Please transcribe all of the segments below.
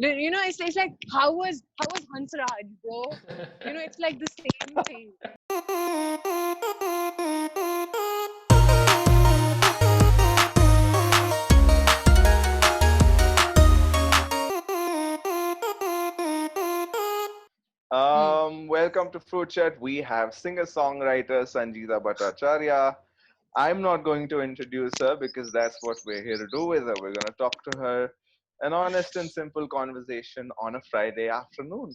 You know, it's like how was Hansraj, bro? You know, it's like the same thing. Hmm. Welcome to Fruit Chat. We have singer-songwriter Sanjeeta Bhattacharya. I'm not going to introduce her because that's what we're here to do with her. We're going to talk to her, an honest and simple conversation on a Friday afternoon.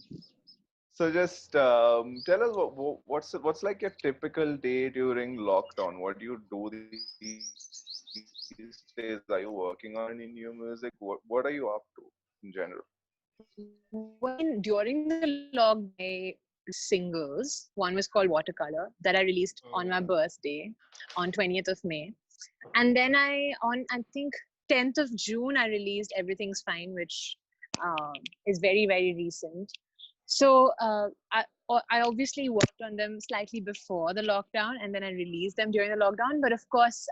So just tell us what's like your typical day during lockdown. What do you do these days? Are you working on any new music? What are you up to in general? During the lockdown, I singles. One was called Watercolor that I released on my birthday on 20th of May. And then I think 10th of June, I released Everything's Fine, which is very, very recent. So I obviously worked on them slightly before the lockdown, and then I released them during the lockdown. But of course,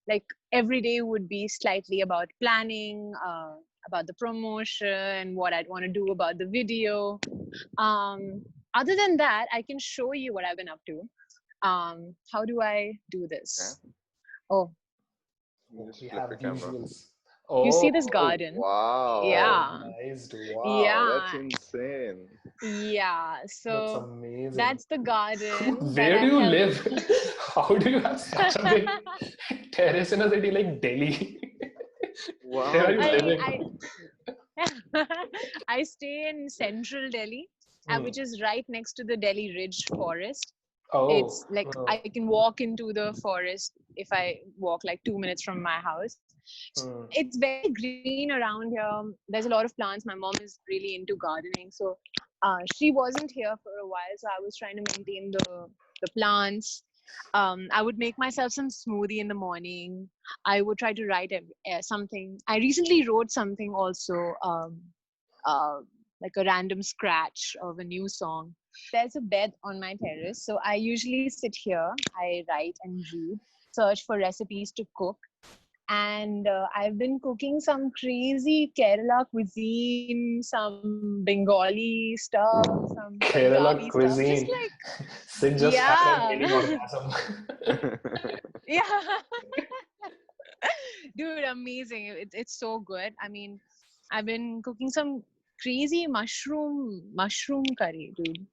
like every day would be slightly about planning, about the promotion, what I'd want to do about the video. Other than that, I can show you what I've been up to. How do I do this? Yeah, Oh, Oh, just we flip have the camera. visuals. you see this Oh, Oh garden? oh, wow! Yeah, nice, dude. Wow, that's yeah, insane. yeah. That's So amazing. that's the garden that Where do I'm you helping. live? How do you have such a big terrace in a city like Delhi? Where are Wow, you man. I living? I stay in central Delhi, Hmm. which is right next to the Delhi Ridge Forest. It's Oh, like I can walk into the forest if I walk like 2 minutes from my house. So hmm. it's very green around here. There's a lot of plants. My mom is really into gardening, so she wasn't here for a while. So I was trying to maintain the plants. I would make myself some smoothie in the morning. I would try to write something. I recently wrote something also, uh, like a random scratch of a new song. There's a bed on my terrace, so I usually sit here. I write and read, search for recipes to cook. And I've been cooking some crazy Kerala cuisine, some Bengali stuff, some Kerala Punjabi stuff. Just cuisine. like, Sid just had a yeah, mini orgasm. yeah. Dude, amazing. It's so good. I mean, I've been cooking some crazy mushroom curry, dude.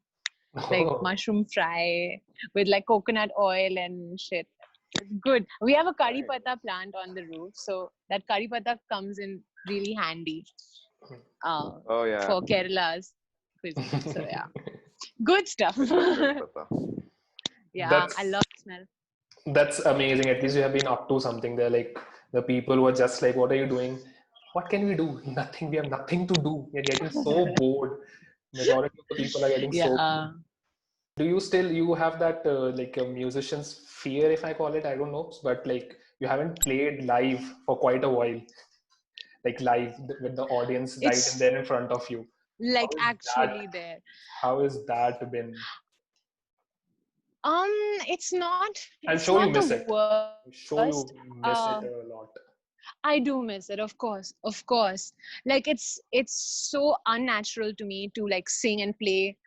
Like Oh, mushroom fry with like coconut oil and shit. It's good. We have a curry Right. patta plant on the roof, so that curry patta comes in really handy uh, Oh yeah, for Kerala's cuisine. So yeah, good stuff. I love curry pata. Yeah, I that's love the smell. that's amazing. At least you have been up to something there. Like the people who are just like, what are you doing? What can we do? Nothing. We have nothing to do. We're getting so bored. Majority of the people are getting so bored. Yeah. Do you still you have that like a musician's fear, if I call it? I don't know, but like you haven't played live for quite a while, like live with the audience right and It's there in front of you. How like is that? actually there. How is that been? Um, I'm it's sure you not the miss it. worst. I'm sure you Uh, miss it a lot. I do miss it, of course, of course. Like it's so unnatural to me to like sing and play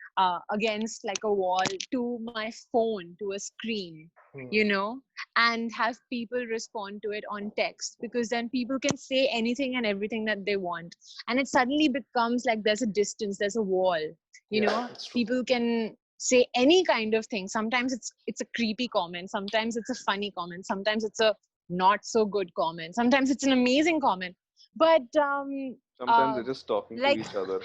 against like a wall to my phone, to a screen, Hmm. you know, and have people respond to it on text, because then people can say anything and everything that they want, and it suddenly becomes like there's a distance, there's a wall, you Yeah, know. that's true. People can say any kind of thing. Sometimes it's a creepy comment, sometimes it's a funny comment, sometimes it's a not so good comment, sometimes it's an amazing comment, but Sometimes uh they're just talking to like each other.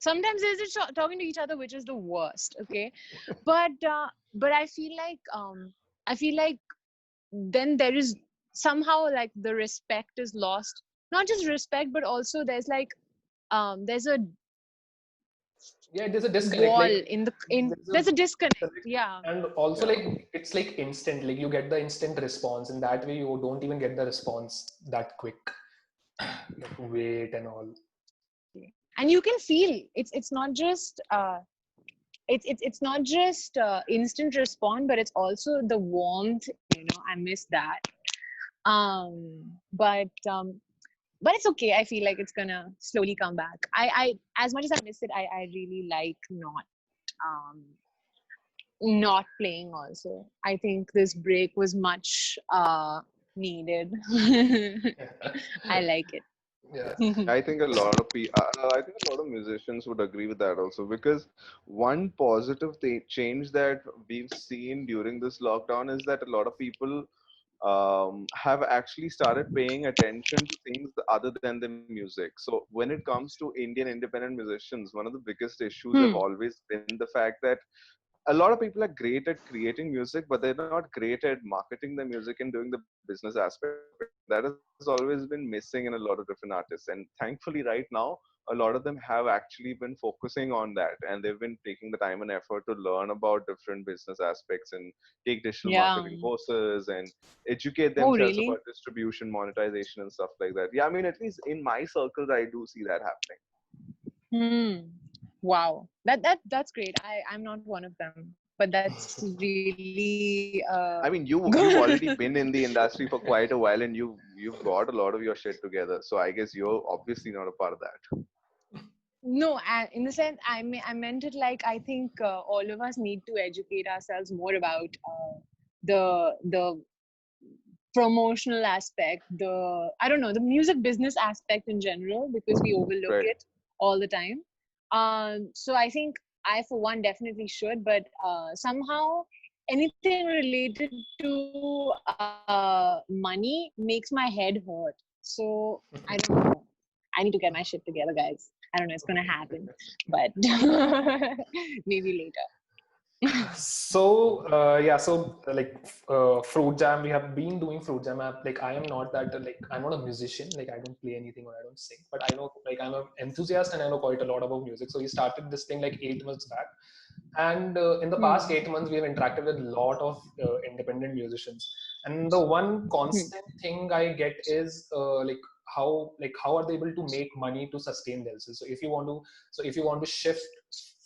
sometimes they're just talking to each other, which is the worst. Okay, but I feel like then there is somehow like the respect is lost, not just respect, but also there's a Yeah, there's a disconnect. wall Like in there's there's a a disconnect. disconnect, Yeah, and also Yeah. like it's like instant. Like you get the instant response, and that way you don't even get the response that quick. You have to wait and all. and you can feel it's not just it's not just instant respond, but it's also the warmth, you know. I miss that. But but it's okay. I feel like it's gonna slowly come back. I as much as I miss it, I really like um not playing also. I think this break was much needed. I like it. Yeah. I think a lot of I think a lot of musicians would agree with that also, because one positive change that we've seen during this lockdown is that a lot of people have actually started paying attention to things other than the music. So when it comes to Indian independent musicians, one of the biggest issues have Hmm. always been the fact that a lot of people are great at creating music, but they're not great at marketing the music and doing the business aspect of it. And that has always been missing in a lot of different artists. And thankfully, right now, a lot of them have actually been focusing on that. And they've been taking the time and effort to learn about different business aspects and take digital marketing Yeah. courses and educate Oh, themselves about really? distribution, monetization, and stuff like that. Yeah, I mean, at least in my circles, I do see that happening. Hmm. Wow. That's great. I'm not one of them, but that's really I mean, you've good. already been in the industry for quite a while, and you've got a lot of your shit together. So I guess you're obviously not a part of that. No, in the sense, I meant it like I think all of us need to educate ourselves more about the promotional aspect, the I don't know, the music business aspect in general, because we overlook Right. it all the time. So I think I, for one, definitely should, but somehow anything related to money makes my head hurt. So I don't know. I need to get my shit together, guys. I don't know. It's gonna happen, but maybe later. So yeah, so fruit jam, we have been doing fruit jam app. Like I am not that like I'm not a musician, like I don't play anything or I don't sing, but I know like I'm an enthusiast and I know quite a lot about music. So we started this thing like 8 months back, and in the past Hmm. 8 months we have interacted with a lot of independent musicians, and the one Hmm. constant thing I get is how are they able to make money to sustain themselves. So if you want to shift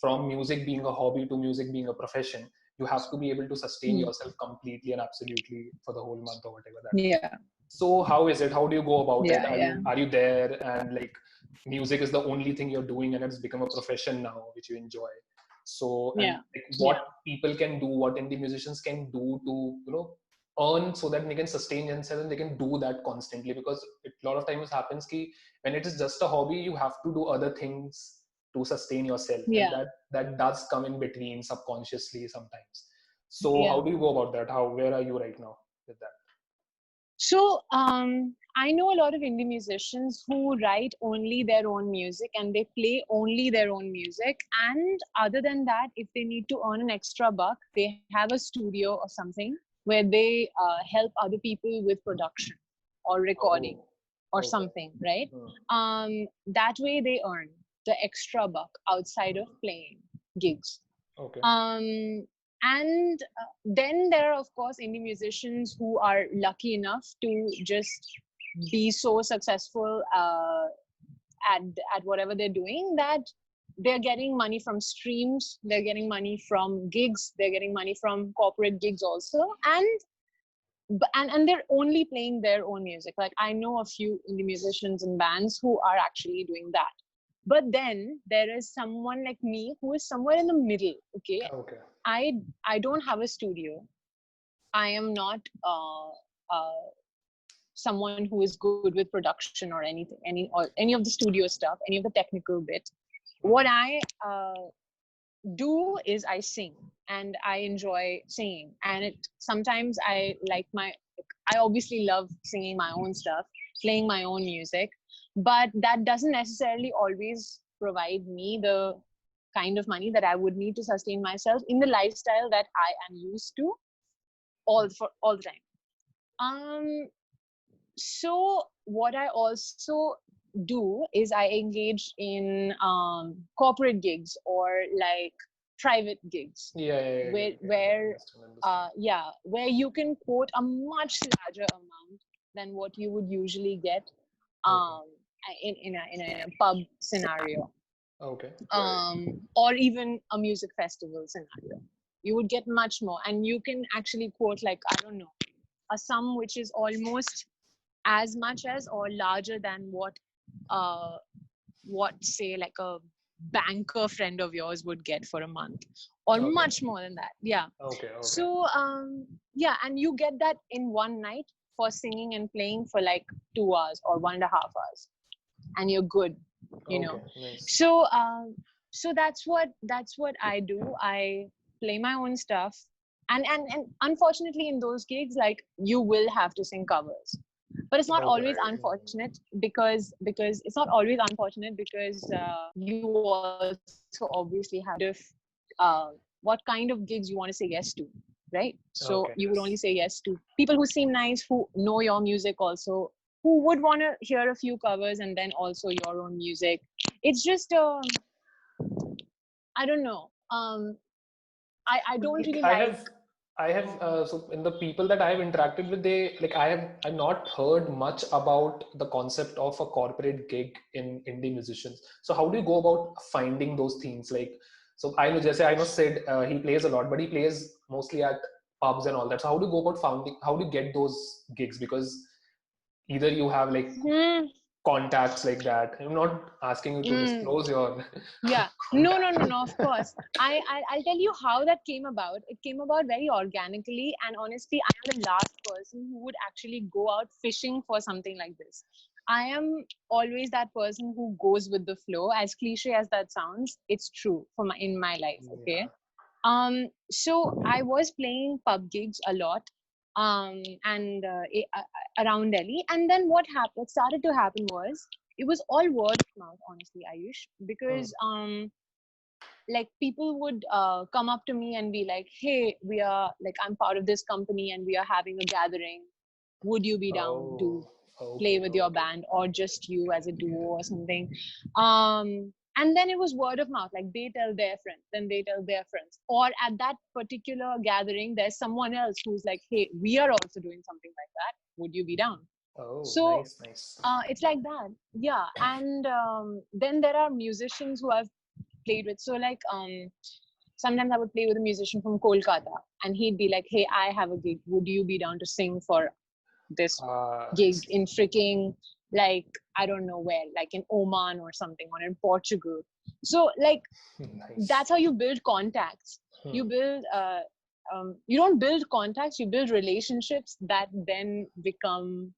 from music being a hobby to music being a profession, you have to be able to sustain Hmm. yourself completely and absolutely for the whole month or whatever that is. Yeah. So how is it? How do you go about it? Yeah. Yeah. Are you there, and like music is the only thing you're doing and it's become a profession now which you enjoy? So, and Yeah. like Yeah. what people can do, what indie musicians can do to earn so that they can sustain themselves and they can do that constantly, because a lot of times happens ki when it is just a hobby you have to do other things to sustain yourself, and Yeah. that does come in between subconsciously sometimes. So how Yeah. do you go about that? Where are you right now with that? So, I know a lot of indie musicians who write only their own music and they play only their own music. And other than that, if they need to earn an extra buck, they have a studio or something where they help other people with production or recording Oh, or okay. something, right? Hmm. That way they earn the extra buck outside of playing gigs. Okay. And then there are, of course, indie musicians who are lucky enough to just be so successful at at whatever they're doing that they're getting money from streams, they're getting money from gigs, they're getting money from corporate gigs also, and they're only playing their own music. Like I know a few indie musicians and bands who are actually doing that. But then there is someone like me who is somewhere in the middle. Okay, Okay. I don't have a studio. I am not someone who is good with production or anything, any of the studio stuff, any of the technical bit. What I do is I sing, and I enjoy singing. And sometimes I obviously love singing my own stuff, playing my own music, but that doesn't necessarily always provide me the kind of money that I would need to sustain myself in the lifestyle that I am used to all the time. Um, so what I also do is I engage in corporate gigs or like private gigs where Understand. where you can quote a much larger amount than what you would usually get Okay. um, in a pub scenario, Okay. Right. or even a music festival scenario. You would get much more, and you can actually quote, like, I don't know, a sum which is almost as much as or larger than what say like a banker friend of yours would get for a month, or Okay. much more than that. Yeah. Okay. So yeah, and you get that in one night for singing and playing for like 2 hours or 1.5 hours, and you're good, you know. Okay. Nice. So that's what I do. I play my own stuff, and unfortunately in those gigs, like, you will have to sing covers, but it's not Okay. always unfortunate, because it's not always unfortunate because you also obviously have what kind of gigs you want to say yes to, right? So Okay. you would only say yes to people who seem nice, who know your music also, who would want to hear a few covers and then also your own music. It's just I don't know. I don't Like really I like. have, so in the people that I have interacted with, they like I've not heard much about the concept of a corporate gig in indie musicians. So how do you go about finding those themes? Like, so I know Sid, he plays a lot, but he plays mostly at pubs and all that. So how do you go about finding? How do you get those gigs? Because either you have like Hmm. contacts like that. I'm not asking you to Mm, disclose your yeah. contacts. No. Of course. I'll tell you how that came about. It came about very organically, and honestly, I am the last person who would actually go out fishing for something like this. I am always that person who goes with the flow. As cliche as that sounds, it's true for my in my life. Okay. Yeah. So I was playing pub gigs a lot, and around Delhi. And then what started to happen was, it was all word of mouth, honestly, Ayush, Hmm. because like, people would come up to me and be like, "Hey, we are like, I'm part of this company and we are having a gathering. Would you be down to Oh, play okay, with your okay. band, or just you as a duo or something?" And then it was word of mouth, like, they tell their friends, then they tell their friends, or at that particular gathering there's someone else who's like, "Hey, we are also doing something like that, would you be down?" Oh, So nice, nice. it's like that. Yeah. And then there are musicians who I've played with. So like, sometimes I would play with a musician from Kolkata, and he'd be like, "Hey, I have a gig, would you be down to sing for this I gig see. in freaking, like, I don't know where, like in Oman or something, or in Portugal?" So like, Nice. that's how you build contacts. Hmm. You build you don't build contacts, you build relationships that then become,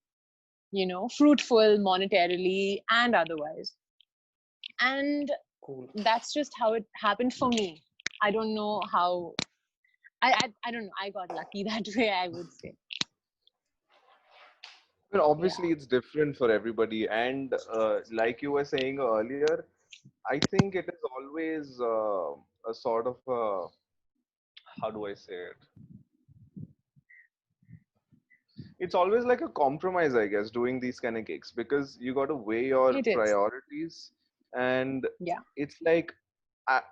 fruitful monetarily and otherwise. And Cool. that's just how it happened for me. I don't know how. I don't know, I got lucky that way, I would say. But Yeah. obviously, it's different for everybody. And like you were saying earlier, I think it is always a sort of how do I say it? It's always like a compromise, I guess, doing these kind of gigs, because you got to weigh your It is. priorities. And Yeah. it's like,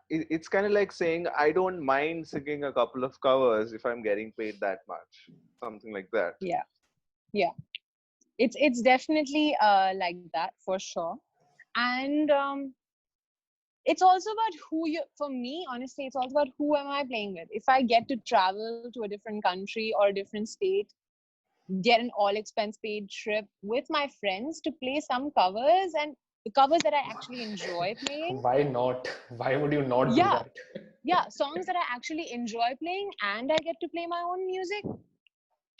it's kind of like saying, I don't mind singing a couple of covers if I'm getting paid that much, something like that. Yeah. Yeah. It's definitely like that for sure. And it's also about who you, for me, honestly, it's also about who am I playing with. If I get to travel to a different country or a different state, get an all expense paid trip with my friends to play some covers, and the covers that I actually enjoy playing. Why not? Why would you not do Yeah. that? Yeah. Songs that I actually enjoy playing, and I get to play my own music.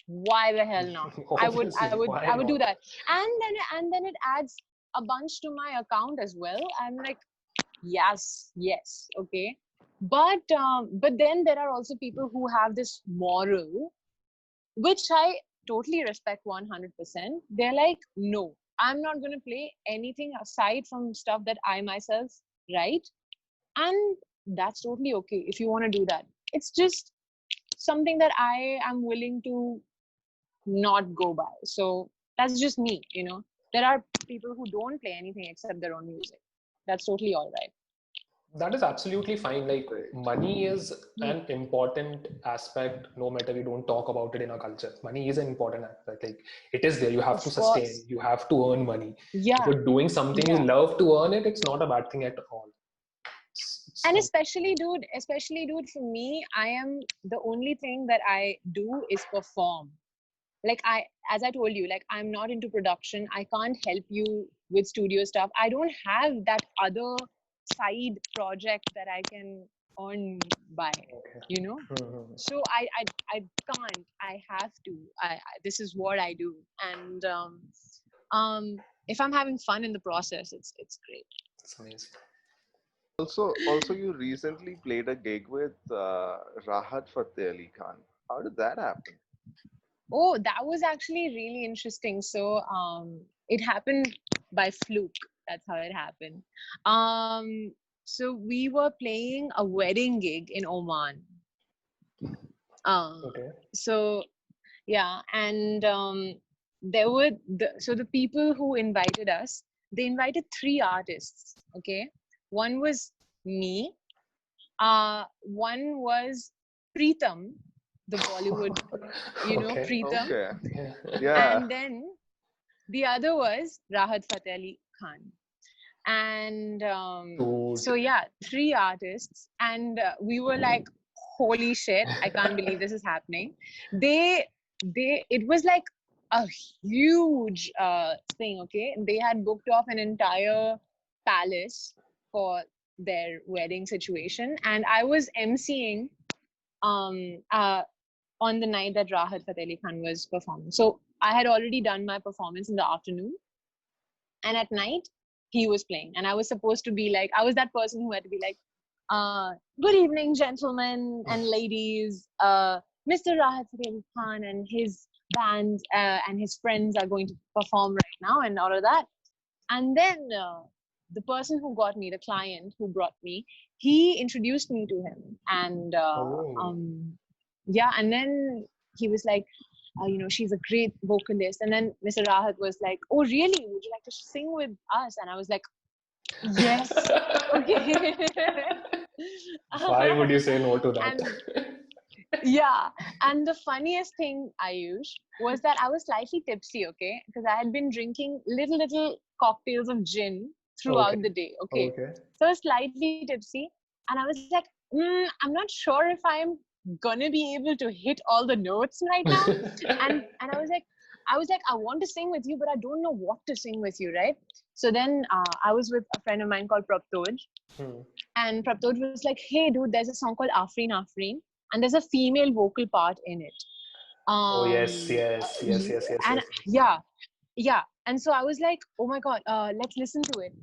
Why the hell not? I would I Obviously, would why I would do not? that. And then it adds a bunch to my account as well. I'm like, yes, okay. But then there are also people who have this moral, which I totally respect 100%. They're like, "No, I'm not going to play anything aside from stuff that I myself write." And that's totally okay if you want to do that. It's just something that I am willing to not go by. So that's just me. There are people who don't play anything except their own music. That's totally all right. That is absolutely fine. Like, Right. money is Hmm. an important aspect, no matter we don't talk about it in our culture. Money is an important aspect. Like, it is there. You have to Of sustain. course. You have to earn money. If Yeah. you're doing something you Yeah. love to earn it, it's not a bad thing at all. It's And especially dude, for me, I am, the only thing that I do is perform. like as I told you, like I'm not into production. I can't help you with studio stuff. I don't have that other side project that I can earn by, Okay. you know. So I can't. I have to. This is what I do, and if I'm having fun in the process, it's great. It's amazing. Also, you recently played a gig with Rahat Fateh Ali Khan. How did that happen? Oh, that was actually really interesting. So it happened by fluke. That's how it happened. So we were playing a wedding gig in Oman. Okay. So yeah, and there were the people who invited us. They invited 3 artists. Okay, one was me. One was Preetham, the Bollywood, Okay. Preetham. Okay. Yeah. Yeah. And then the other was Rahat Fateh Ali Khan. And Dude. so, yeah, 3 artists. And we were like, holy shit, I can't believe this is happening. It was like a huge thing, okay? They had booked off an entire palace for their wedding situation. And I was emceeing um, uh, on the night that Rahat Fateh Ali Khan was performing. So I had already done my performance in the afternoon, and at night he was playing, and I was supposed to be like, I was that person who had to be like, "Good evening, gentlemen and ladies. Mr. Rahat Fateh Ali Khan and his band and his friends are going to perform right now," and all of that. And then the person who got me, the client who brought me, he introduced me to him, and Oh. yeah, and then he was like, she's a great vocalist. And then Mr. Rahat was like, oh, really? Would you like to sing with us? And I was like, yes, okay. Why would you say no to that? And yeah, and the funniest thing, Ayush, was that I was slightly tipsy, okay, because I had been drinking little cocktails of gin Okay. throughout the day, okay. Okay. So I was slightly tipsy, and I was like, I'm not sure if I'm gonna be able to hit all the notes right now. And I was like, I want to sing with you, but I don't know what to sing with you, right? So then I was with a friend of mine called Praptoj, and Praptoj was like, hey, dude, there's a song called Afreen Afreen, and there's a female vocal part in it. Oh yes, yes, yes, yes, yes, And yes. yeah. And so I was like, oh my God, let's listen to it.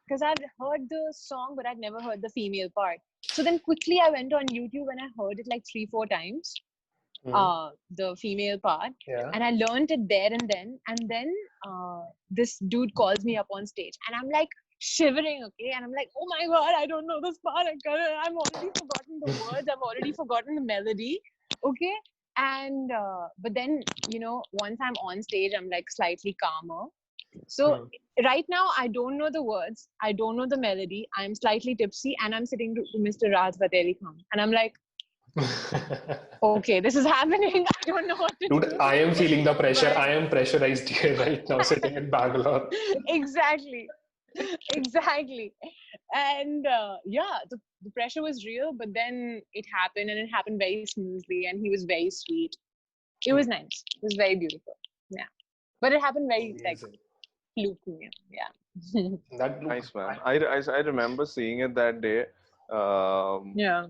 Because I'd heard the song, but I'd never heard the female part. So then quickly I went on YouTube and I heard it like 3-4 times, the female part. Yeah. And I learned it there and then. And then this dude calls me up on stage and I'm like shivering, okay? And I'm like, oh my God, I don't know this part. I've already forgotten the words. I've already forgotten the melody, okay? And but then, once I'm on stage, I'm like slightly calmer. So right now, I don't know the words. I don't know the melody. I'm slightly tipsy and I'm sitting to Mr. Rahat Fateh Ali Khan. And I'm like, okay, this is happening. I don't know what to Dude, do. I am feeling the pressure. But I am pressurized here right now, sitting in Bangalore. exactly. And yeah, the pressure was real, but then it happened and it happened very smoothly and he was very sweet. It was nice. It was very beautiful. Yeah. But it happened very like Amazing. fluky. Yeah. That Nice, man. I remember seeing it that day. Yeah.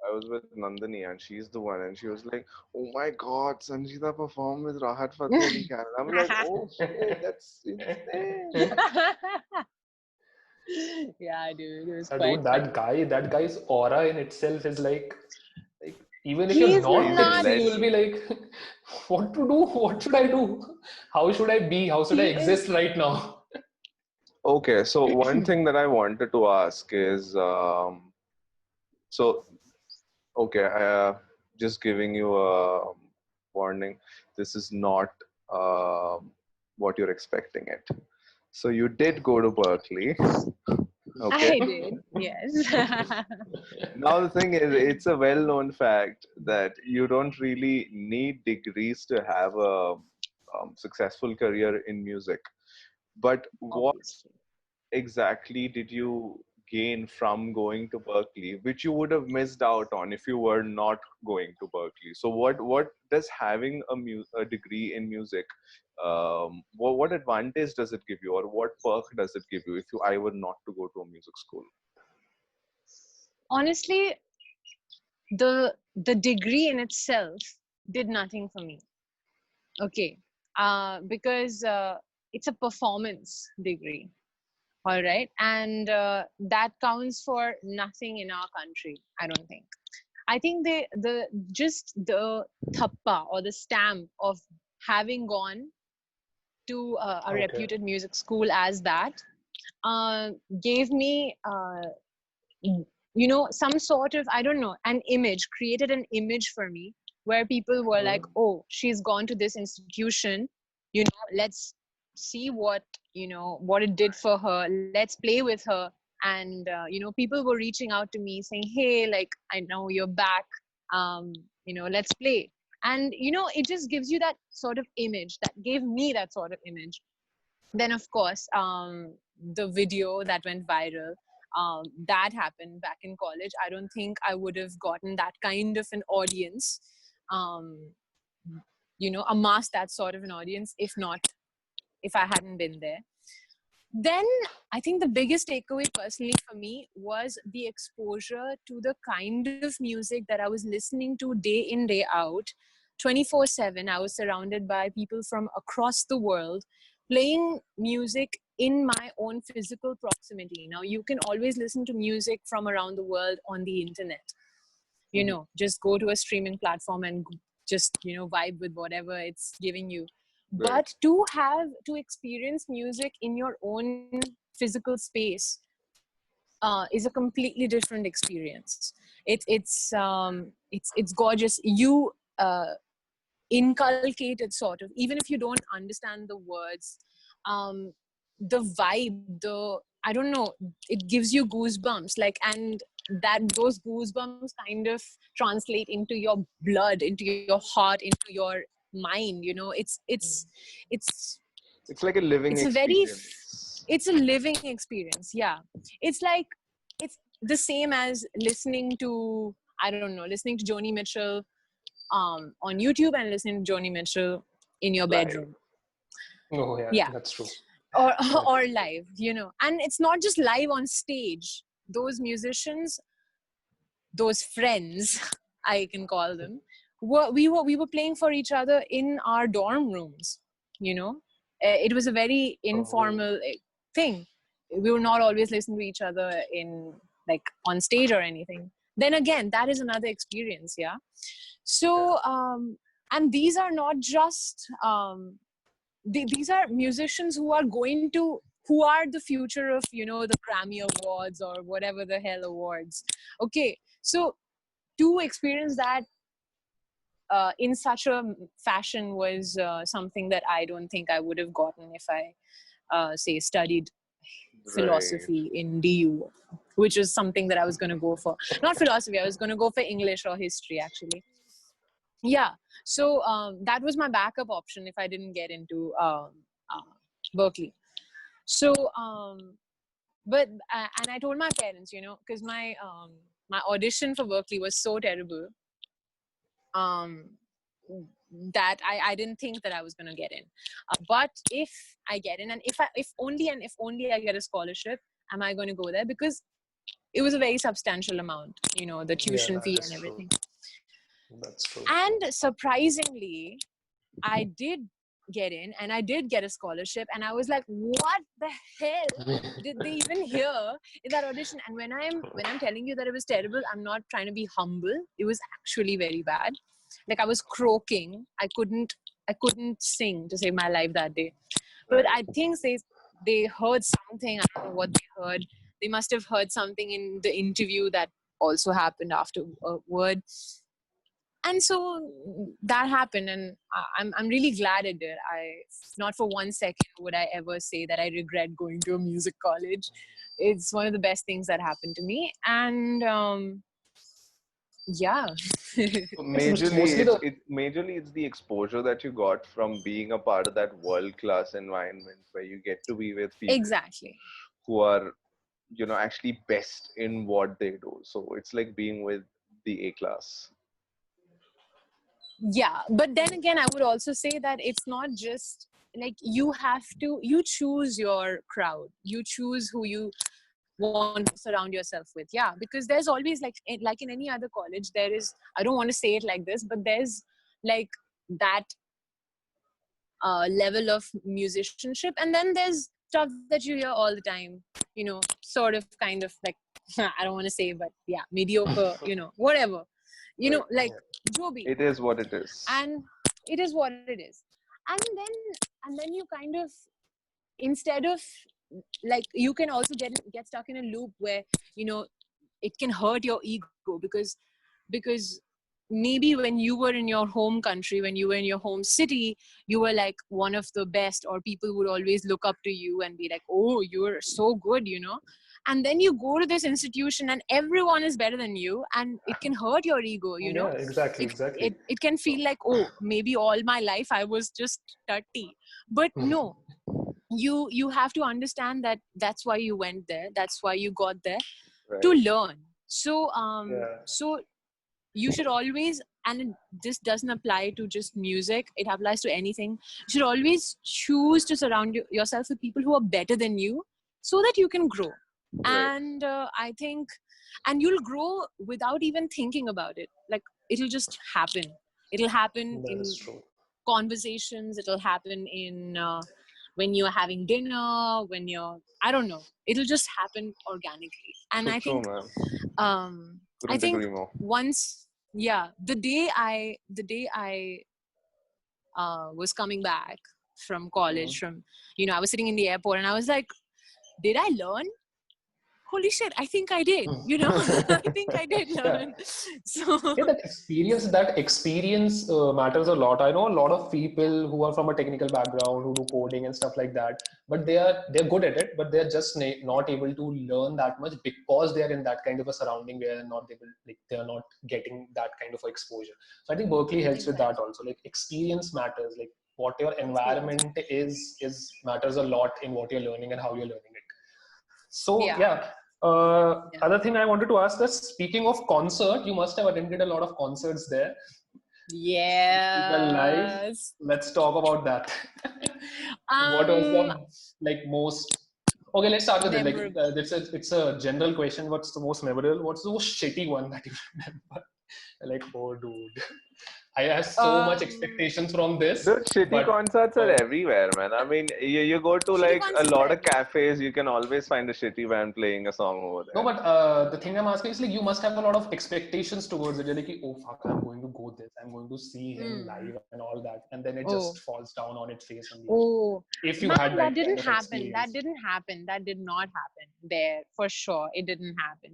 I was with Nandini and she's the one, and she was like, "Oh my God, Sanjeeta performed with Rahat Fateh Ali Khan." I'm like, "Oh shit, that's insane." Yeah, dude. It was quite dude, funny. that guy's aura in itself is like even if you're He's Yeah, not he's a not. tipsy, you will be legend. like, what to do? What should I do? How should I be? How should I He is. exist right now? Okay, so one thing that I wanted to ask is, so okay, just giving you a warning. This is not what you're expecting it. So you did go to Berkeley, okay? I did. Yes. Now the thing is, it's a well-known fact that you don't really need degrees to have a successful career in music. But what Obviously. exactly did you gain from going to Berkeley, which you would have missed out on if you were not going to Berkeley? So what does having a degree in music, what advantage does it give you, or what perk does it give you if I were not to go to a music school? Honestly, the degree in itself did nothing for me. Okay, because it's a performance degree, all right, and that counts for nothing in our country. I don't think. I think the just the thappa or the stamp of having gone to a Okay. reputed music school as that uh, gave me some sort of, I don't know, an image, created an image for me where people were like, oh, she's gone to this institution, let's see what it did for her, let's play with her. And people were reaching out to me saying, hey, like, I know you're back, let's play. And it just gives you that sort of image, that gave me that sort of image. Then of course, the video that went viral, that happened back in college. I don't think I would have gotten that kind of an audience, um, amassed that sort of an audience, if I hadn't been there. Then I think the biggest takeaway personally for me was the exposure to the kind of music that I was listening to day in, day out, 24/7. I was surrounded by people from across the world playing music in my own physical proximity. Now, you can always listen to music from around the world on the internet. Just go to a streaming platform and just, vibe with whatever it's giving you. Right. But to experience music in your own physical space is a completely different experience. It's gorgeous. You inculcate it, sort of, even if you don't understand the words. The vibe, I don't know, it gives you goosebumps, like, and that those goosebumps kind of translate into your blood, into your heart, into your mind. It's It's like a living it's a very experience. it's a living experience. Yeah, it's like, it's the same as listening to, I don't know, listening to Joni Mitchell on YouTube and listening to Joni Mitchell in your Live. bedroom. Oh yeah, Yeah. that's true. or or live, and it's not just live on stage. Those musicians, those friends, I can call them, we were playing for each other in our dorm rooms. It was a very informal thing. We were not always listening to each other in, like, on stage or anything. Then again, that is another experience. Yeah. So and these are not just these are musicians who are the future of, the Grammy Awards or whatever the hell awards. Okay, so to experience that in such a fashion was something that I don't think I would have gotten if I say studied Right. philosophy in DU, which is something that I was going to go for. Not philosophy, I was going to go for English or history, actually. Yeah, so that was my backup option if I didn't get into Berkeley. So but and I told my parents, because my audition for Berkeley was so terrible, um that I didn't think that I was going to get in. But if I get in, and if only I get a scholarship, am I going to go there? Because it was a very substantial amount, the Yeah, tuition that fee is and true. everything. That's true. And surprisingly, I did get in, and I did get a scholarship, and I was like, what the hell did they even hear in that audition? And when I'm telling you that it was terrible, I'm not trying to be humble. It was actually very bad. Like, I was croaking. I couldn't sing to save my life that day. But I think they heard something. I don't know what they heard. They must have heard something in the interview that also happened afterward. And so that happened, and I'm really glad it did. Not for 1 second would I ever say that I regret going to a music college. It's one of the best things that happened to me, and yeah. It's Majorly, mostly the it's the exposure that you got from being a part of that world class environment where you get to be with people Exactly. who are actually best in what they do. So it's like being with the A class. Yeah, but then again, I would also say that it's not just like you choose your crowd, you choose who you want to surround yourself with. Yeah, because there's always like in any other college, there is, I don't want to say it like this, but there's like that level of musicianship, and then there's stuff that you hear all the time, sort of kind of like I don't want to say, but yeah, mediocre, whatever, Right. like Joby. It is what it is. And it is what it is. And then you kind of, instead of, like, you can also get stuck in a loop where it can hurt your ego, because maybe when you were in your home country, when you were in your home city, you were like one of the best, or people would always look up to you and be like, oh, you're so good, and then you go to this institution and everyone is better than you, and it can hurt your ego. Yeah, exactly. It can feel like, oh, maybe all my life I was just 30. But no, you have to understand that that's why you went there, that's why you got there, to Right. learn. So Yeah. so you should always, and this doesn't apply to just music, it applies to anything, you should always choose to surround yourself with people who are better than you, so that you can grow. Right. And I think, and you'll grow without even thinking about it. Like, it'll just happen. It'll happen That is in true. conversations, it'll happen in when you're having dinner, when you're, I don't know, it'll just happen organically. And So I true, think man. I Couldn't think agree more. once, yeah, the day I was coming back from college, from, I was sitting in the airport and I was like, did I learn? Holy shit, I think I did, I think I did Yeah. learn. So, Yeah, that experience matters a lot. I know a lot of people who are from a technical background who do coding and stuff like that, but they're good at it, but they're just not able to learn that much because they are in that kind of a surrounding where they're not getting that kind of exposure. So I think Berkeley helps with that exactly. also. Like, experience matters. Like, what your Experience. environment is matters a lot in what you're learning and how you're learning it. So Yeah. yeah. Yeah. Other thing I wanted to ask is, speaking of concert, you must have attended a lot of concerts there. People live. Yes. Let's talk about that. What was Um, the most? Okay, let's start with it. Like, memorable. it's a general question. What's the most memorable? What's the most shitty one that you remember? Like, oh, dude, I have so much Um, expectations from this, Dude, shitty but concerts are everywhere, man. I mean, you go to shitty like a concerts are lot of everywhere. cafes, you can always find a shitty band playing a song over no, there. but the thing I'm asking is, like, you must have a lot of expectations towards it. You're like, oh fuck, I'm going to go this, I'm going to see him Mm. live and all that, and then it just Oh, falls down on its face in the end. oh, If you man, had that that didn't kind of happen. That experience, didn't happen. That did not happen there for sure. It didn't happen.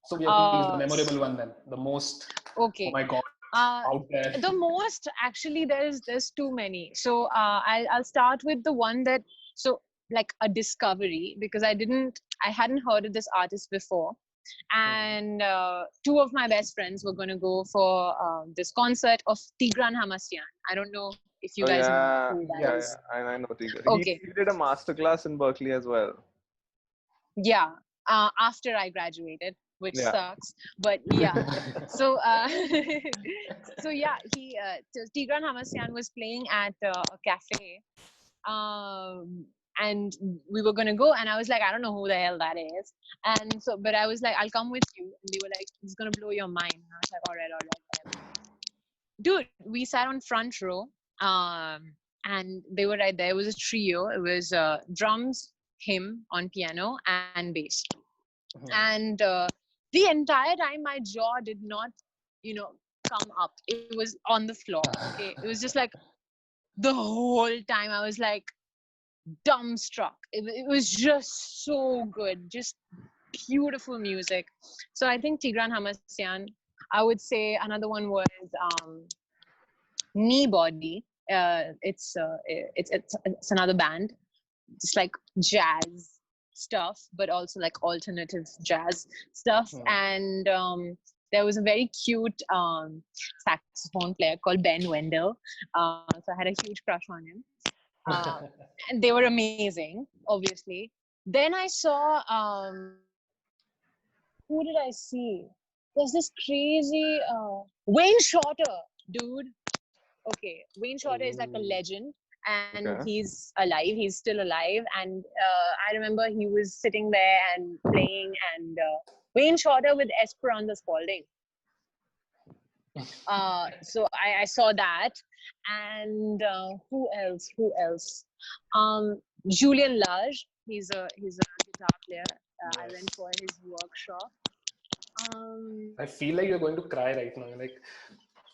so yeah, please, the Uh, memorable one then, the most. Oh okay. my god, Uh, out there. the most, actually, there's too many. So I'll start with the one that, so, like, a discovery, because I hadn't heard of this artist before, and two of my best friends were going to go for this concert of Tigran Hamasyan. I don't know if you Oh guys know yeah, who that yeah, Yeah. is. yeah. I know Tigger. Okay. He did a masterclass in Berkeley as well. Yeah. After I graduated, which Yeah. sucks, but yeah. So so yeah, Tigran Hamasyan was playing at a cafe, and we were gonna go, and I was like, I don't know who the hell that is, and so, but I was like, I'll come with you, and they were like, it's gonna blow your mind, and I was like, all right, whatever. Dude, we sat on front row, and they were right there. It was a trio. It was drums, him on piano, and bass. And the entire time my jaw did not, come up. It was on the floor. Okay, it was just like, the whole time I was like dumbstruck. It was just so good, just beautiful music. So I think Tigran Hamasyan. I would say another one was Knee Body. It's another band. It's like jazz stuff, but also like alternative jazz stuff. And there was a very cute saxophone player called Ben Wendell. So I had a huge crush on him. And they were amazing, obviously. Then I saw who did I see? There's this crazy Wayne Shorter, dude. Okay, Wayne Shorter is like a Oh. legend, and Okay. he's alive. He's still alive, and I remember he was sitting there and playing, and Wayne Shorter with Esperanza Spalding. So I saw that, and who else? Who else? Julian Lage. He's a guitar player. I went for his workshop. I feel like you're going to cry right now. Like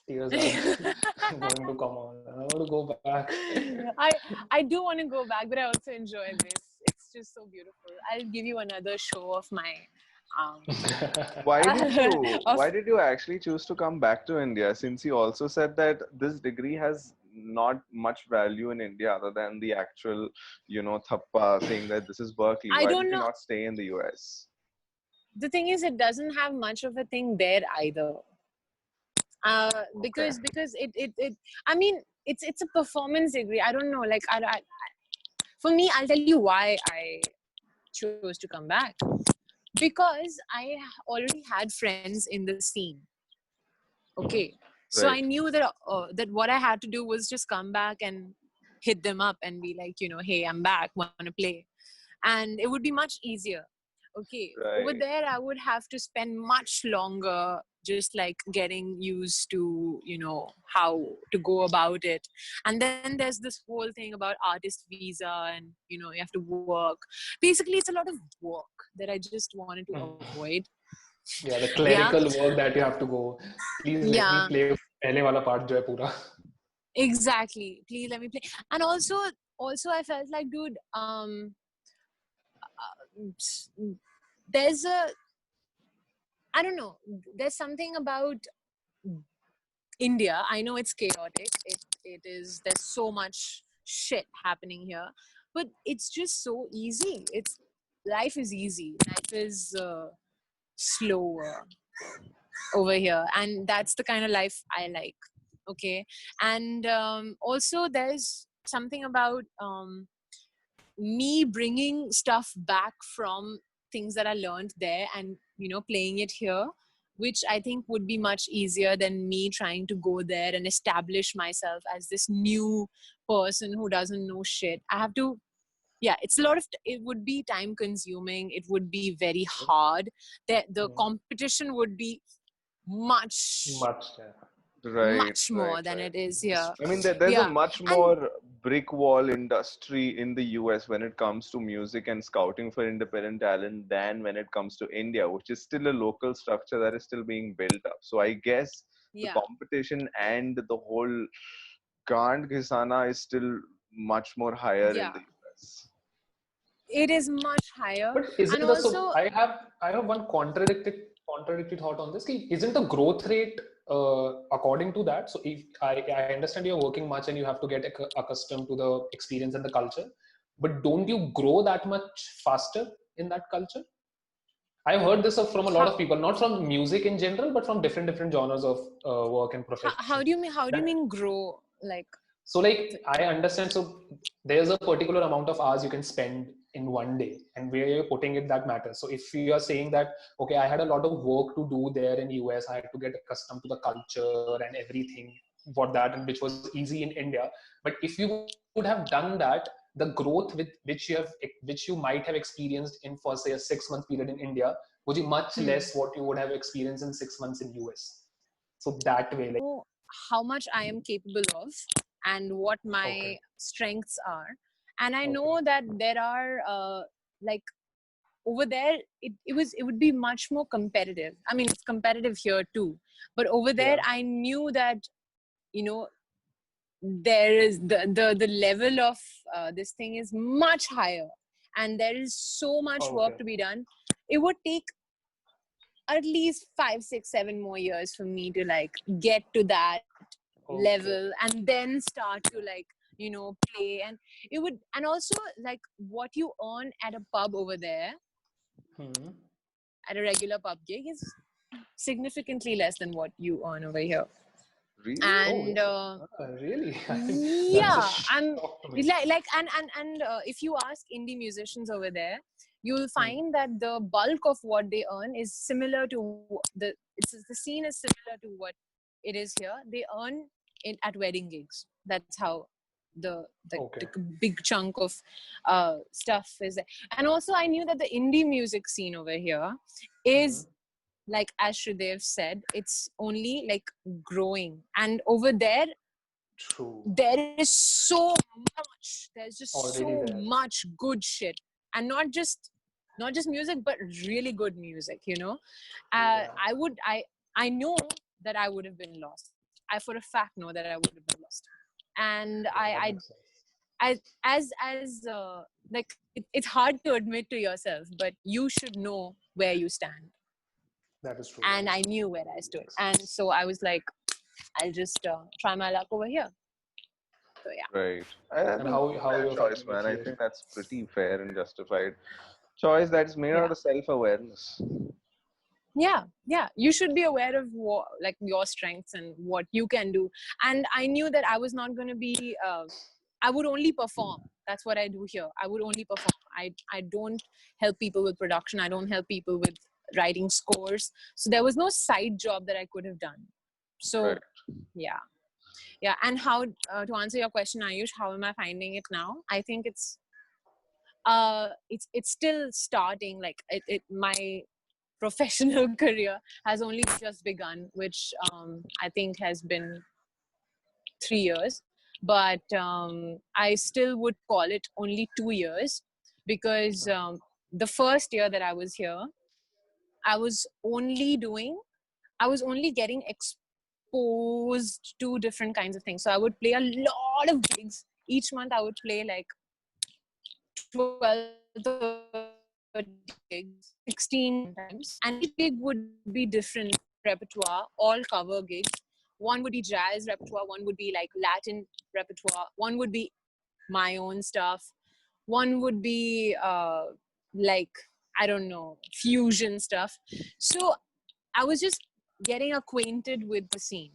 tears are going to come on. I want to go back. I do want to go back, but I also enjoy this. It's just so beautiful. I'll give you another show of my Why did you of why did you actually choose to come back to India, since you also said that this degree has not much value in India other than the actual, thappa saying that this is Berkeley. I Why did don't you know. not stay in the US? The thing is, it doesn't have much of a thing there either. Okay. Because it I mean it's a performance degree. I don't know. Like for me, I'll tell you why I chose to come back. Because I already had friends in the scene. Okay, so I Right. knew that what I had to do was just come back and hit them up and be like, hey, I'm back, want to play, and it would be much easier. Okay, over Right. there I would have to spend much longer just like getting used to how to go about it. And then there's this whole thing about artist visa, and you have to work. Basically it's a lot of work that I just wanted to avoid. Yeah, the Yeah, clerical work that you have to go. Please let me yeah, play पहले वाला part जो है पूरा. exactly, please let me play. And also I felt like, dude, there's a I don't know, there's something about India. I know it's chaotic. It is. There's so much shit happening here, but it's just so easy. It's life is easy. Life is slower over here, and that's the kind of life I like. Okay, and also there's something about me bringing stuff back from things that I learned there and playing it here, which I think would be much easier than me trying to go there and establish myself as this new person who doesn't know shit. I have to, yeah, it's a lot of, it would be time consuming. It would be very hard. The competition would be much, Much. Yeah. Right, much right, more than right. it is here. I mean, there's a Yeah. much And more brick wall industry in the US when it comes to music and scouting for independent talent than when it comes to India, which is still a local structure that is still being built up. So I guess the yeah, competition and the whole Gand Ghisana is still much more higher in yeah, the US. it is much higher. But And isn't the so also, I have one contradictory thought on this. Isn't the growth rate according to that? So if I understand you're working much and you have to get accustomed to the experience and the culture, but don't you grow that much faster in that culture? I've heard this from a lot how, of people, not from music in general, but from different genres of work and how profession. do you mean, That grow? Like, so like I understand. So there's a particular amount of hours you can spend in one day, and where you're putting it that matters. So if you are saying that, okay, I had a lot of work to do there in US, I had to get accustomed to the culture and everything for that, and which was easy in India. But if you would have done that, the growth with which you might have experienced in for say a 6 month period in India would be much less what you would have experienced in 6 months in US. So that way, like know how much I am capable of and what okay, my strengths are. And I okay, know that there are, like, over there, it would be much more competitive. I mean, it's competitive here too. But over there, yeah, I knew that, you know, there is the level of this thing is much higher, and there is so much work okay, to be done. It would take at least 5 6 7 more years for me to like get to that okay. level and then start to like play. And it would, and also like what you earn at a pub over there, Hmm. at a regular pub gig, is significantly less than what you earn over here. Really? Oh, And is it? Really? I mean, that's a yeah, I'm shock to me. it's like and if you ask indie musicians over there, you'll find that the bulk of what they earn is similar to the scene is similar to what it is here. They earn it at wedding gigs. That's how the Okay. big chunk of stuff is there. And also I knew that the indie music scene over here is, like as Shridev said, it's only like growing, and over True. there is so much, there's just Already so there. much good shit, and not just music but really good music, Yeah. I know that I would have been lost. I for a fact know that I would have been lost. And That I makes sense. as like it's hard to admit to yourself, but you should know where you stand. That is true. And I knew where I stood, and so I was like, I'll just try my luck over here. So yeah. Right. I And think how fair you're choice, finding it man. I here? think that's pretty fair and justified choice that's made Yeah. out of self-awareness. Yeah, you should be aware of what, like your strengths and what you can do. And I knew that I was not going to be I would only perform. That's what I do here. I would only perform. I don't help people with production. I don't help people with writing scores. So there was no side job that I could have done. So Right. yeah. And how to answer your question, Ayush, how am I finding it now? I think it's still starting. Like my professional career has only just begun, which I think has been 3 years. But I still would call it only 2 years, because the first year that I was here, I was only getting exposed to different kinds of things. So I would play a lot of gigs. Each month I would play like 12, 13 gigs, 16 sometimes. And each gig would be different repertoire, all cover gigs. One would be jazz repertoire, one would be like Latin repertoire, one would be my own stuff, one would be like, I don't know, fusion stuff. So I was just getting acquainted with the scene.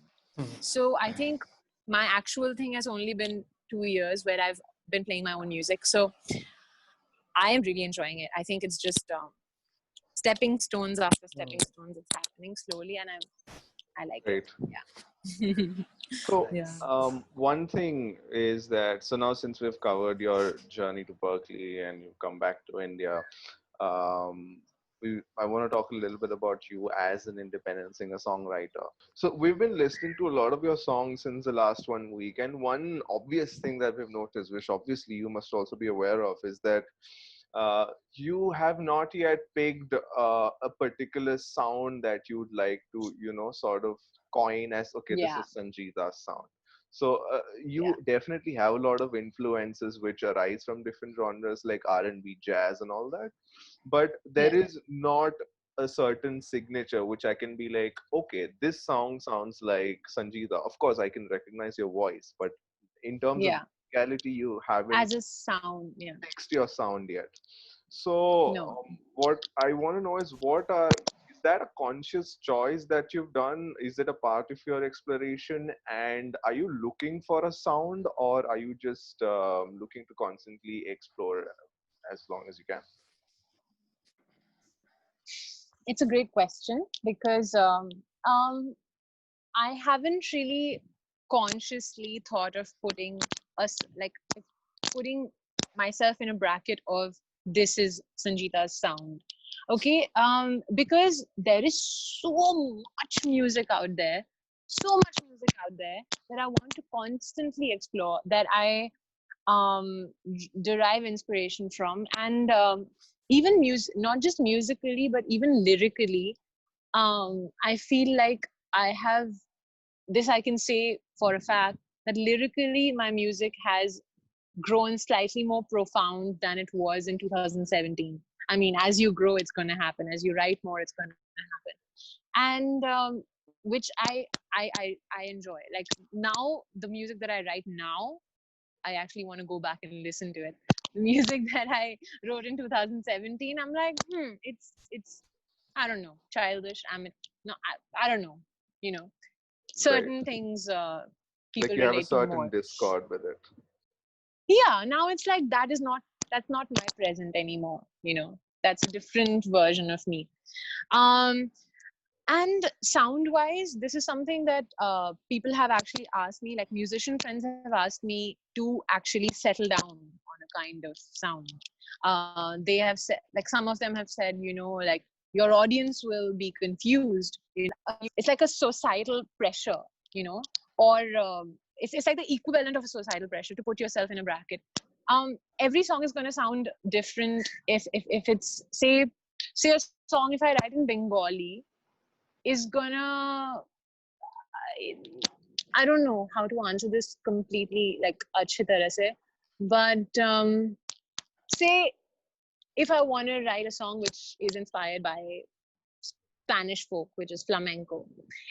So I think my actual thing has only been 2 years where I've been playing my own music. So I am really enjoying it. I think it's just stepping stones after stepping stones. It's happening slowly, and I like it. Great. Yeah. So, Yeah. one thing is that, so now since we've covered your journey to Berkeley and you've come back to India, um, I want to talk a little bit about you as an independent singer-songwriter. So we've been listening to a lot of your songs since the last 1 week, and one obvious thing that we've noticed, which obviously you must also be aware of, is that you have not yet picked a particular sound that you'd like to, sort of coin as, okay, this Yeah. is Sanjeeta's sound. So Yeah. you definitely have a lot of influences which arise from different genres like R&B, jazz, and all that. But there Yeah. is not a certain signature which I can be like, okay, this song sounds like Sanjeeta. Of course, I can recognize your voice, but in terms of Yeah. musicality, you haven't As a sound. Yeah. fixed your sound yet. So, No. what I want to know is, is that a conscious choice that you've done? Is it a part of your exploration? And are you looking for a sound, or are you just looking to constantly explore as long as you can? It's a great question, because I haven't really consciously thought of putting myself in a bracket of this is Sanjeeta's sound. Okay, because there is so much music out there, that I want to constantly explore, that I derive inspiration from, and even music, not just musically, but even lyrically. I feel like I have this. I can say for a fact that lyrically, my music has grown slightly more profound than it was in 2017. I mean, as you grow, it's going to happen. As you write more, it's going to happen. And which I enjoy. Like now, the music that I write now, I actually want to go back and listen to it. The music that I wrote in 2017, I'm like, it's I don't know, childish. I don't know. You know, Right. certain things Like people you have a relate to certain more. discord with it. Yeah, now it's like that's not my present anymore. that's a different version of me. And sound wise, this is something that people have actually asked me, like musician friends have asked me to actually settle down on a kind of sound. They have said, like some of them have said, like your audience will be confused. It's like a societal pressure, or it's like the equivalent of a societal pressure to put yourself in a bracket. Every song is going to sound different. If it's say a song, if I write in Bengali, is gonna, I don't know how to answer this completely like अच्छी तरह से, but say if I want to write a song which is inspired by Spanish folk, which is flamenco,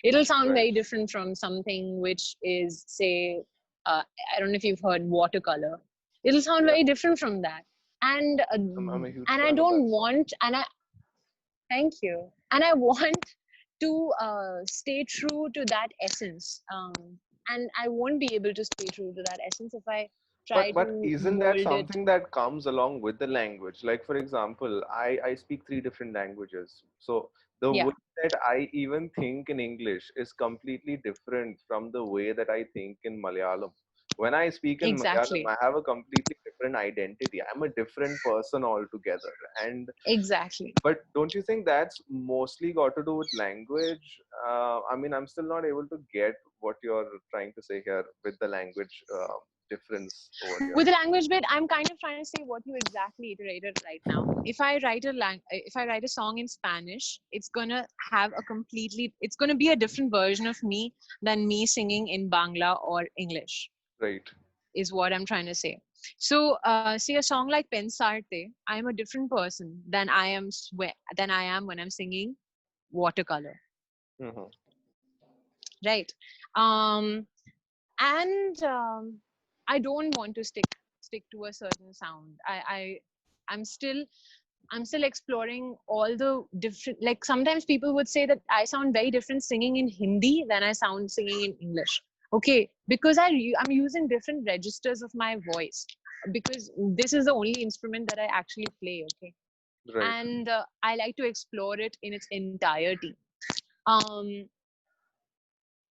it'll sound very different from something which is, say, I don't know if you've heard watercolor. It'll sound very different from that, and I'm a huge and I fan of don't that song. want, and I thank you, and I want to stay true to that essence, and I won't be able to stay true to that essence if I try But to isn't that mold it. something that comes along with the language? Like for example, I speak three different languages. So the Yeah, way that I even think in English is completely different from the way that I think in Malayalam. When I speak in Malayalam, exactly, I have a completely different identity. I'm a different person altogether. And exactly. but don't you think that's mostly got to do with language? I mean, I'm still not able to get what you're trying to say here with the language difference over here. With the language bit, I'm kind of trying to say what you exactly iterated right now. If I write a song in Spanish, it's gonna have it's gonna be a different version of me than me singing in Bangla or English, Right. is what I'm trying to say. So, say a song like Pensarte, I'm a different person than I am when I'm singing Watercolor, Hmm. right? Um, and I don't want to stick to a certain sound. I'm still exploring all the different, like sometimes people would say that I sound very different singing in Hindi than I sound singing in English. Okay, because I'm using different registers of my voice, because this is the only instrument that I actually play. Okay, Right. and I like to explore it in its entirety. Um,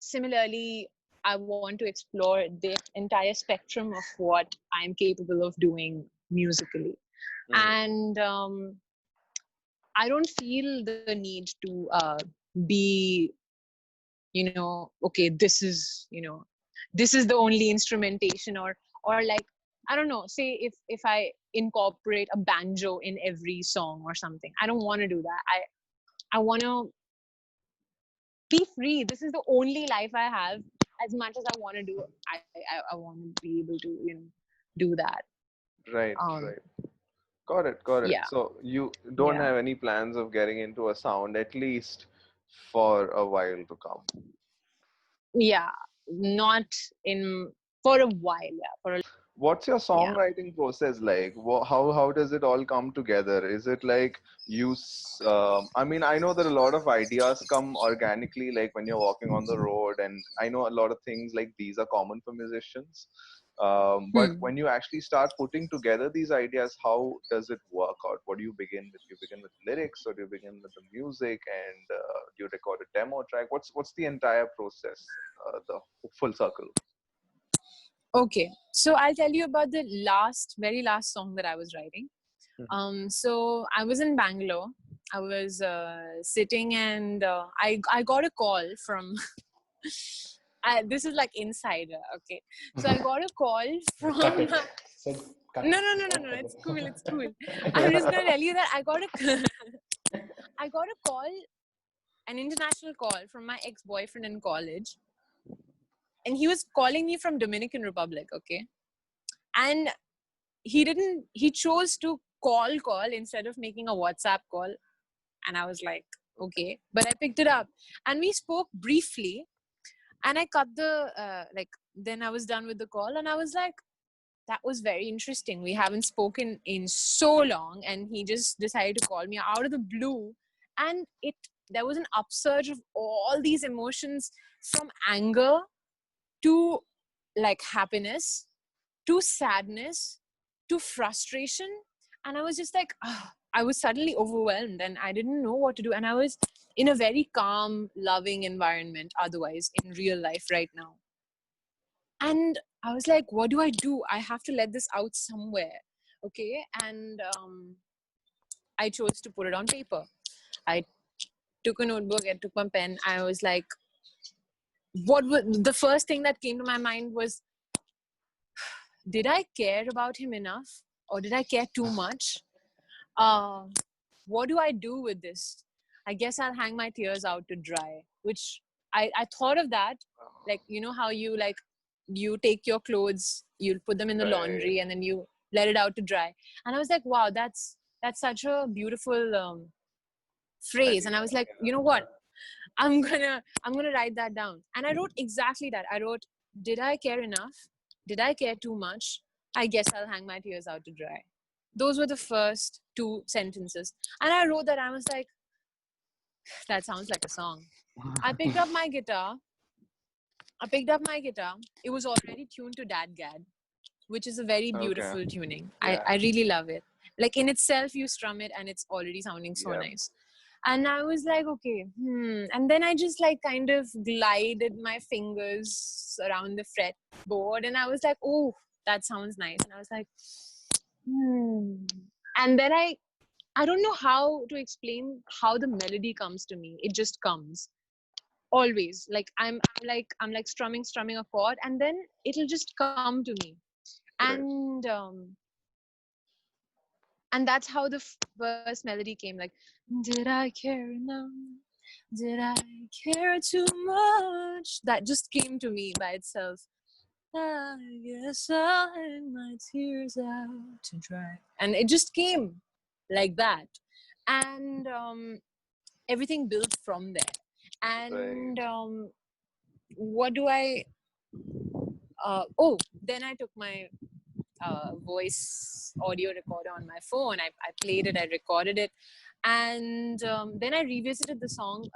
Similarly, I want to explore the entire spectrum of what I'm capable of doing musically. Hmm. And I don't feel the need to be, okay, this is the only instrumentation, or like, I don't know, say if I incorporate a banjo in every song or something. I don't want to do that. I want to be free. This is the only life I have. As much as I want to do, I want to be able to, do that. Right. Um, Right. Got it. Got it. yeah, So you don't yeah, have any plans of getting into a sound at least for a while to come. yeah. Not in for a while. Yeah, What's your yeah. songwriting process like? How does it all come together? Is it like I mean, I know that a lot of ideas come organically, like when you're walking on the road, and I know a lot of things like these are common for musicians. But Hmm. when you actually start putting together these ideas, how does it work out? What do you begin with? You begin with lyrics, or do you begin with the music, and do you record a demo track? What's the entire process? The full circle. Okay, so I'll tell you about the very last song that I was writing. So I was in Bangalore. I was sitting, and I got a call from. This is like insider. Okay, so I got a call Cut from. it. Said cut No, it. no, no, no, Don't no. cut It's cool. it. It's cool. I'm just gonna tell you that I got a. I got a call, an international call from my ex-boyfriend in college, and he was calling me from Dominican Republic. Okay, and he chose to call instead of making a WhatsApp call. And I was like, okay, but I picked it up, and we spoke briefly, and I cut the then I was done with the call, and I was like, that was very interesting. We haven't spoken in so long, and he just decided to call me out of the blue, and there was an upsurge of all these emotions, from anger to like happiness to sadness to frustration. And I was just like, I was suddenly overwhelmed and I didn't know what to do. And I was in a very calm, loving environment otherwise in real life right now. And I was like, what do? I have to let this out somewhere. Okay. And I chose to put it on paper. I took a notebook, I took my pen. I was like, the first thing that came to my mind was, did I care about him enough? Or did I care too much? What do I do with this? I guess I'll hang my tears out to dry, which I thought of that. Like, you know how you like, you take your clothes, you put them in the laundry and then you let it out to dry. And I was like, wow, that's such a beautiful phrase. And I was like, you know what? I'm gonna write that down. And I wrote exactly that. I wrote, did I care enough? Did I care too much? I guess I'll hang my tears out to dry. Those were the first 2 sentences. And I wrote that. I was like, that sounds like a song. I picked up my guitar. It was already tuned to Dad Gad, which is a very beautiful tuning. Yeah. I really love it. Like in itself, you strum it and it's already sounding so nice. And I was like, okay, And then I just like kind of glided my fingers around the fretboard and I was like, oh, that sounds nice. And I was like, And then I don't know how to explain how the melody comes to me. It just comes. Always. Like I'm like strumming a chord and then it'll just come to me. And that's how the first melody came. Like, did I care enough? Did I care too much? That just came to me by itself. I guess I'll hang my tears out to dry. And it just came like that. And everything built from there. And what do I... then I took my voice audio recorder on my phone. I played it, I recorded it. And then I revisited the song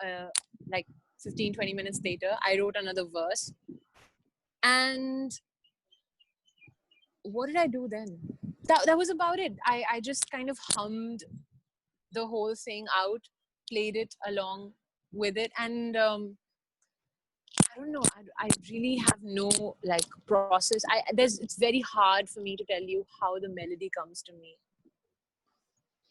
like 15-20 minutes later. I wrote another verse. And what did I do then? That was about it. I just kind of hummed the whole thing out, played it along with it. And I don't know. I really have no like process. It's very hard for me to tell you how the melody comes to me.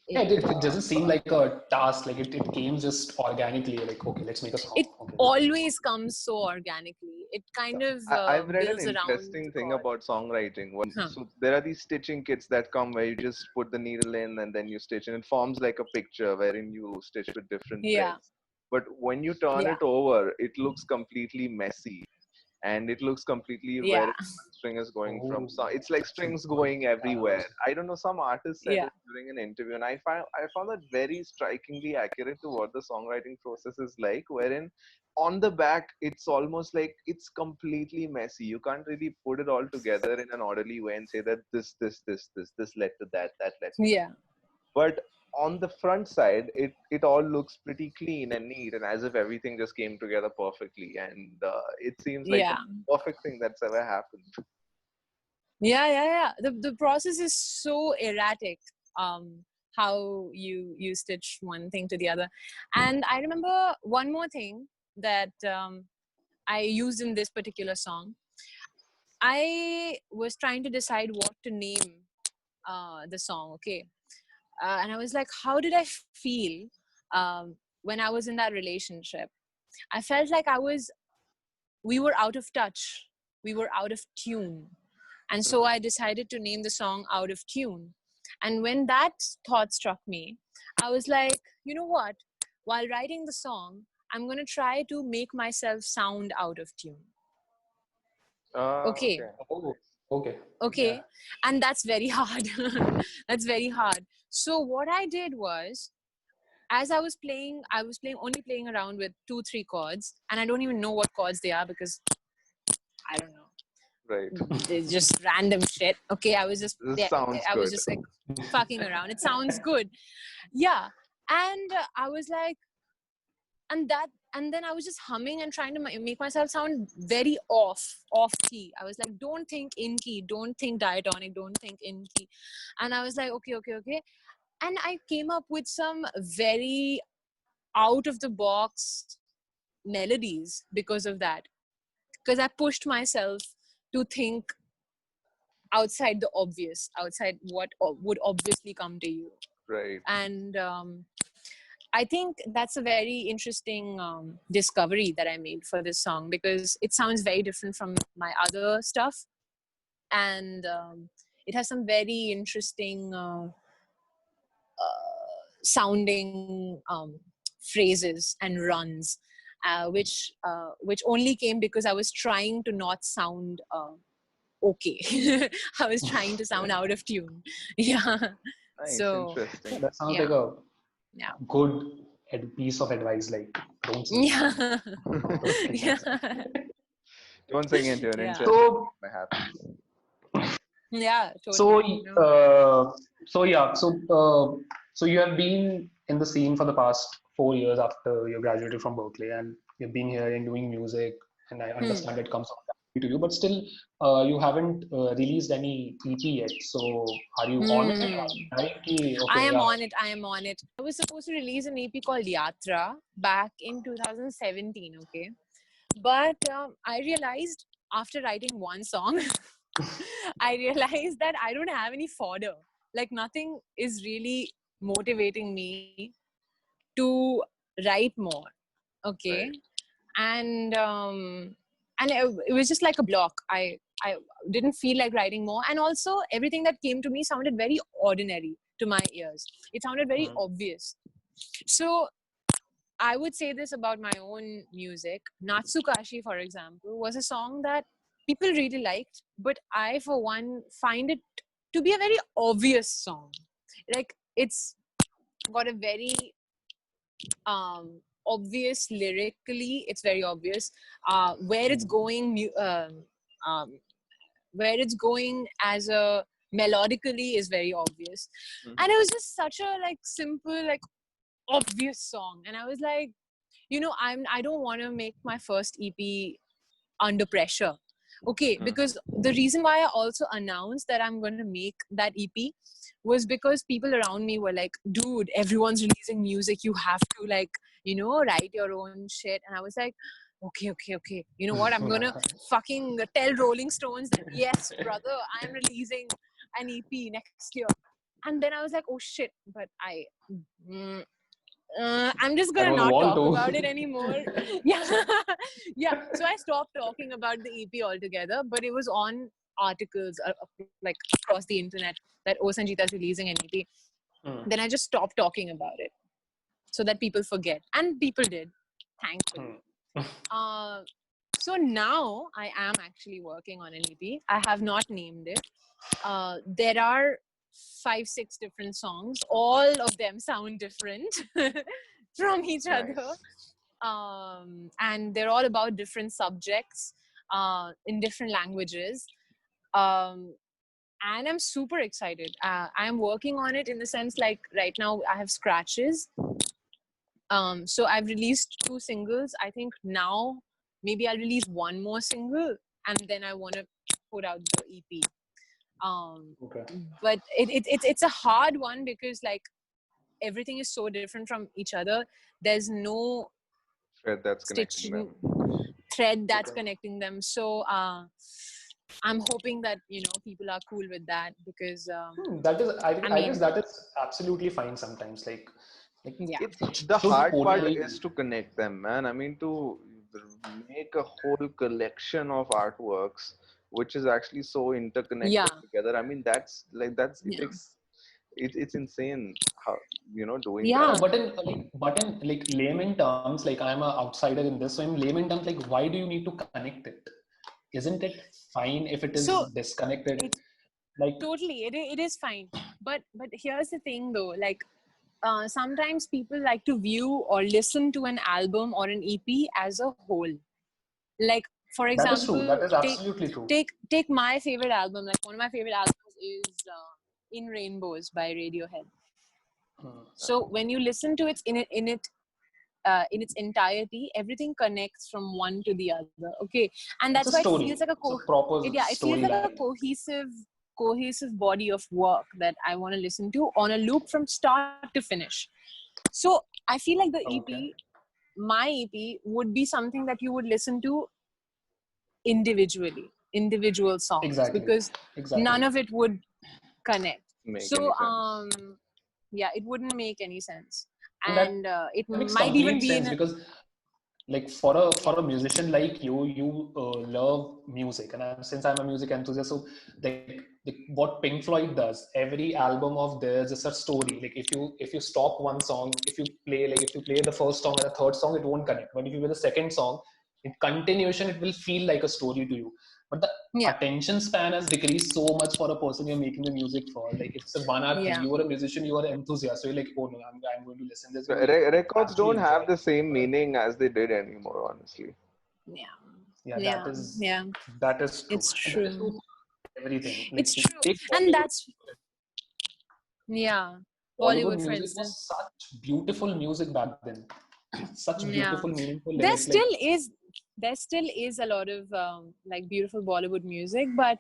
Yeah, it doesn't seem like a task. Like it came just organically. Like, okay, let's make a song. It always comes so organically. It kind of I've read an builds around interesting thing chord. about songwriting. So there are these stitching kits that come where you just put the needle in and then you stitch, and it forms like a picture wherein you stitch with different threads. But when you turn it over, it looks completely messy. And it looks completely where one string is going from. So it's like strings going everywhere. I don't know, some artist said it during an interview, and I found that very strikingly accurate to what the songwriting process is like, wherein on the back it's almost like it's completely messy. You can't really put it all together in an orderly way and say that this led to that led to that. But on the front side, it all looks pretty clean and neat, and as if everything just came together perfectly. And it seems like the perfect thing that's ever happened. The process is so erratic. How you stitch one thing to the other. And I remember one more thing that I used in this particular song. I was trying to decide what to name the song. Okay. And I was like, how did I feel when I was in that relationship? I felt like we were out of touch. We were out of tune. And so I decided to name the song Out of Tune. And when that thought struck me, I was like, you know what? While writing the song, I'm going to try to make myself sound out of tune. Okay. Okay. And that's very hard. That's very hard. So what I did was, as I was only playing around with 2-3 chords, and I don't even know what chords they are because I don't know. Right. It's just random shit. Okay, I was just like fucking around. It sounds good. Yeah. And I was like, and then I was just humming and trying to make myself sound very off key. I was like, don't think in key, don't think diatonic, don't think in key. And I was like, okay. And I came up with some very out of the box melodies because of that. Because I pushed myself to think outside the obvious, outside what would obviously come to you. Right. And I think that's a very interesting discovery that I made for this song, because it sounds very different from my other stuff. And it has some very interesting sounding phrases and runs, which only came because I was trying to not sound okay. I was trying to sound out of tune. Yeah. Nice. So Interesting. That sounds yeah. like a Yeah. good piece of advice. Like, don't sing. Yeah. Don't sing. Yeah. Don't sing into an Yeah. interesting So, what happens. Yeah, so, totally. so yeah, so you have been in the scene for the past 4 years after you graduated from Berkeley, and you've been here and doing music, and I understand it comes to you, but still, you haven't released any EP yet. So, are you on it? Right? I Okay, am yeah. on it. I am on it. I was supposed to release an EP called Yatra back in 2017, okay? But I realized after writing one song, I realized that I don't have any fodder. Like, nothing is really motivating me to write more, okay? Right. And it was just like a block. I didn't feel like writing more, and also everything that came to me sounded very ordinary to my ears. It sounded very obvious. So I would say this about my own music. Natsukashi, for example, was a song that people really liked, but I, for one, find it to be a very obvious song. Like, it's got a very obvious lyrically. It's very obvious where it's going. Where it's going as a melodically is very obvious, and it was just such a like simple, like obvious song. And I was like, I don't want to make my first EP under pressure. Okay, because the reason why I also announced that I'm going to make that EP was because people around me were like, dude, everyone's releasing music. You have to, like, write your own shit. And I was like, okay. You know what? I'm going to fucking tell Rolling Stones that, yes, brother, I'm releasing an EP next year. And then I was like, oh shit, but I'm just I gonna don't not want talk to. about it anymore. Yeah. Yeah. So I stopped talking about the EP altogether, but it was on articles like across the internet that Sanjeeta's releasing an EP. Then I just stopped talking about it so that people forget, and people did, thankfully. So now I am actually working on an EP. I have not named it. There are 5-6 different songs. All of them sound different from each other. And they're all about different subjects in different languages. And I'm super excited. I'm working on it in the sense, like, right now I have scratches. So I've released 2 singles. I think now maybe I'll release one more single, and then I want to put out the EP. But it's a hard one because, like, everything is so different from each other. There's no Thread that's connecting them. thread that's connecting them. So I'm hoping that people are cool with that, because that is, I guess that is absolutely fine sometimes. Like yeah. It's the hard part is to connect them, man. I mean, to make a whole collection of artworks which is actually so interconnected together. I mean, it takes it's insane how doing that. No, but in like layman terms, like I'm an outsider in this, so in layman terms, like, why do you need to connect it? Isn't it fine if it is disconnected? Like, totally, it is fine. But here's the thing, though. Like, sometimes people like to view or listen to an album or an EP as a whole. Like, for example, that is true. That is absolutely true. Take my favorite album. Like, one of my favorite albums is In Rainbows by Radiohead. So when you listen to it in its entirety, everything connects from one to the other. Okay, and that's why it feels like a proper it feels like a cohesive body of work that I want to listen to on a loop from start to finish. So I feel like the Okay. EP, my EP, would be something that you would listen to individually, individual songs, Exactly. because none Exactly. of it would connect. Make any So sense. yeah, it wouldn't make any sense, And and it that makes might even complete be sense in a, because like for a musician like you love music, and since I'm a music enthusiast, so what Pink Floyd does, every album of theirs is a story. Like if you stop one song, if you play the first song and the third song, it won't connect, but if you play the second song in continuation, it will feel like a story to you. But the yeah, attention span has decreased so much for a person you're making the music for. Like it's a 1 hour thing. yeah, You are a musician, you are an enthusiast, so you're like, oh no, I'm going to listen this, you'll Records actually don't enjoy have it. the same But meaning as they did anymore, honestly. yeah, yeah, yeah, yeah. that is true, It's and that is true true. for everything. Like It's true, take and Bollywood. that's, yeah. Bollywood Bollywood, for music instance. was such beautiful music back then. Such Yeah, beautiful, meaningful there lyrics. Like still is, there still is a lot of like beautiful Bollywood music, but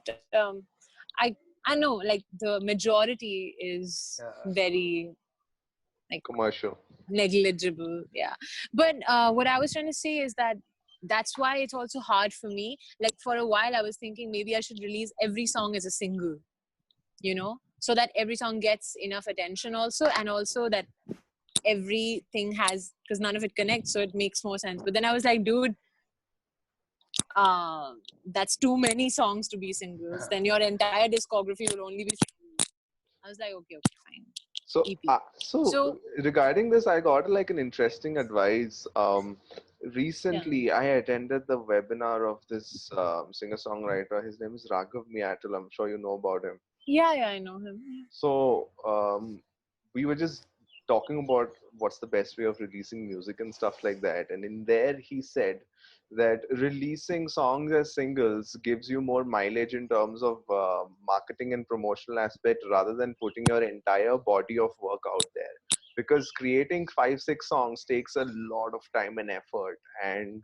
I I know like the majority is very like Commercial. negligible. Yeah, but what I was trying to say is that that's why it's also hard for me. Like for a while, I was thinking maybe I should release every song as a single, you know, so that every song gets enough attention also, and also that everything has, because none of it connects, so it makes more sense. But then I was like, dude, that's too many songs to be singles. Then your entire discography will only be singles. I was like, okay, fine, So, EP. So regarding this, I got like an interesting advice. yeah, Recently, I attended the webinar of this singer-songwriter. His name is Raghav Miatal. I'm sure you know about him. yeah, I know him. So, we were just talking about what's the best way of releasing music and stuff like that. And in there, he said that releasing songs as singles gives you more mileage in terms of marketing and promotional aspect rather than putting your entire body of work out there. Because creating 5, 6 songs takes a lot of time and effort, and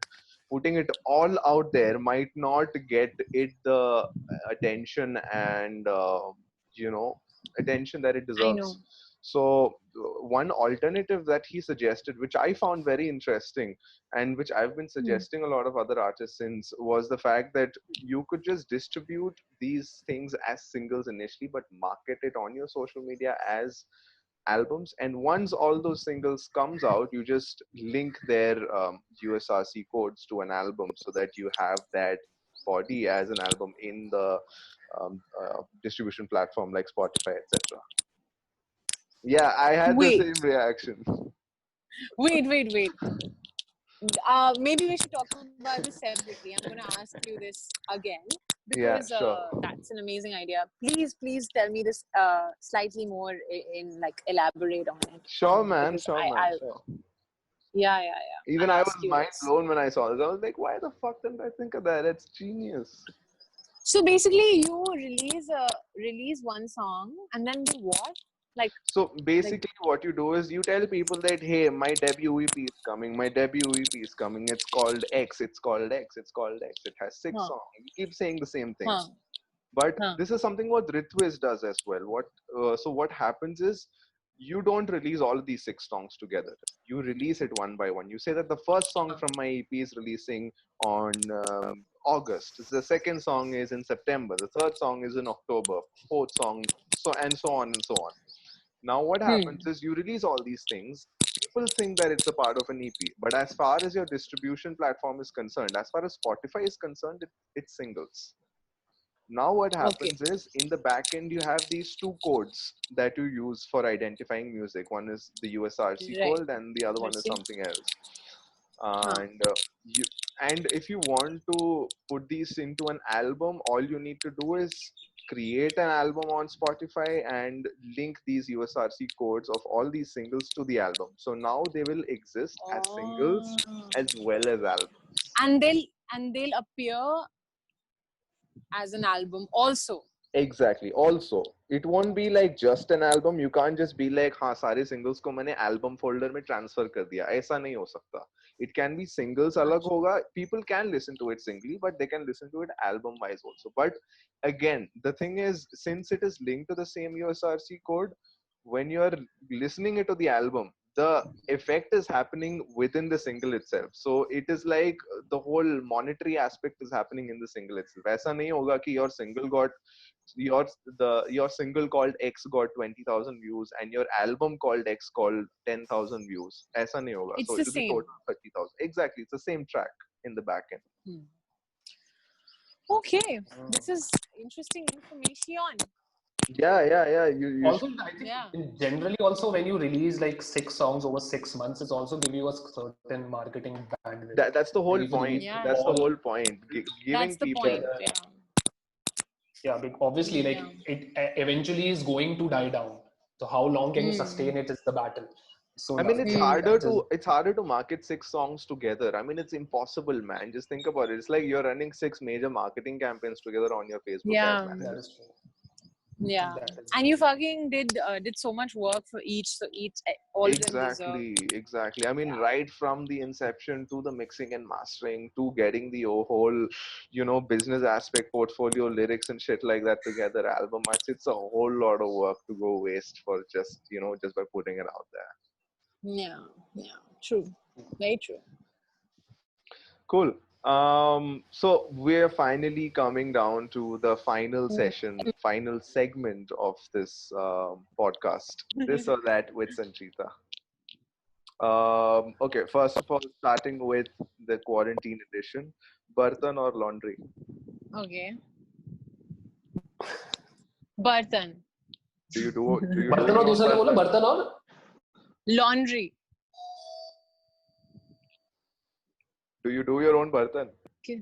putting it all out there might not get it the attention and you know attention that it I know. deserves. So one alternative that he suggested, which I found very interesting and which I've been Hmm. suggesting a lot of other artists since, was the fact that you could just distribute these things as singles initially but market it on your social media as albums, and once all those singles comes out, you just link their USRC codes to an album so that you have that body as an album in the distribution platform like Spotify, etc. Yeah, I had the Wait, same reaction. wait. Maybe we should talk about this separately. I'm going to ask you this again because Yeah, sure. that's an amazing idea. Please tell me this slightly more in like elaborate on it. Sure, man. Because Sure, man. Sure. yeah. Even I'm I just was mind curious. blown when I saw this. I was like, why the fuck didn't I think of that? It's genius. So basically, you release one song and then do what? Like So like basically, what you do is you tell people that, hey, my debut EP is coming. My debut EP is coming. It's called X. It's called X. It's called X. It has 6 songs. You keep saying the same thing. huh, But huh. this is something what Ritwiz does as well. So what happens is you don't release all of these 6 songs together. You release it one by one. You say that the first song from my EP is releasing on August. The second song is in September. The third song is in October. Fourth song, so and so on and so on. Now, what happens is you release all these things. People think that it's a part of an EP, but as far as your distribution platform is concerned, as far as Spotify is concerned, it's singles. Now, what Okay. happens is in the back end, you have these 2 codes that you use for identifying music. One is the USRC Right. code, and the other one Let's is see. something else. Huh. And you and if you want to put these into an album, all you need to do is create an album on Spotify and link these USRC codes of all these singles to the album. So now they will exist as singles Oh. as well as albums. And they'll appear as an album also. Exactly. Also, it won't be like just an album. You can't just be like, हाँ सारे singles को मैंने album folder में transfer कर दिया. ऐसा नहीं हो सकता. It can be singles अलग होगा. People can listen to it singly, but they can listen to it album wise also. But again, the thing is, since it is linked to the same USRC code, when you are listening it to the album, the effect is happening within the single itself. So it is like the whole monetary aspect is happening in the single itself. ऐसा नहीं होगा कि your single got your single called X got 20,000 views and your album called X called 10,000 views. ऐसा नहीं होगा. It's So the it will be same. total 30,000. Exactly, it's the same track in the back end. Okay, this is interesting information. Yeah. You Also, I think generally also when you release like 6 songs over 6 months, it's also give you a certain marketing bandwidth. that's the whole If you point. release Yeah. That's the all whole point. Giving That's the people point. Yeah, obviously, like it eventually is going to die down. So how long can you sustain it is the battle. So I mean, it's tough. harder to market 6 songs together. I mean, it's impossible, man. Just think about it. It's like you're running 6 major marketing campaigns together on your Facebook Yeah. ad manager. That is true. Yeah, That is and you fucking did so much work for each, so all of them deserve. Exactly. I mean, right from the inception to the mixing and mastering to getting the whole, business aspect, portfolio, lyrics and shit like that together, album arts. It's a whole lot of work to go waste for just by putting it out there. Yeah, true, very true. Cool. So we're finally coming down to the final session, final segment of this podcast. This or that with Sanjeeta. Okay, first of all, starting with the quarantine edition, Bartan or laundry? Okay. Bartan. Do you do बर्तन और दूसरा क्या बोला बर्तन और Laundry. Do you do your own bartan? Okay.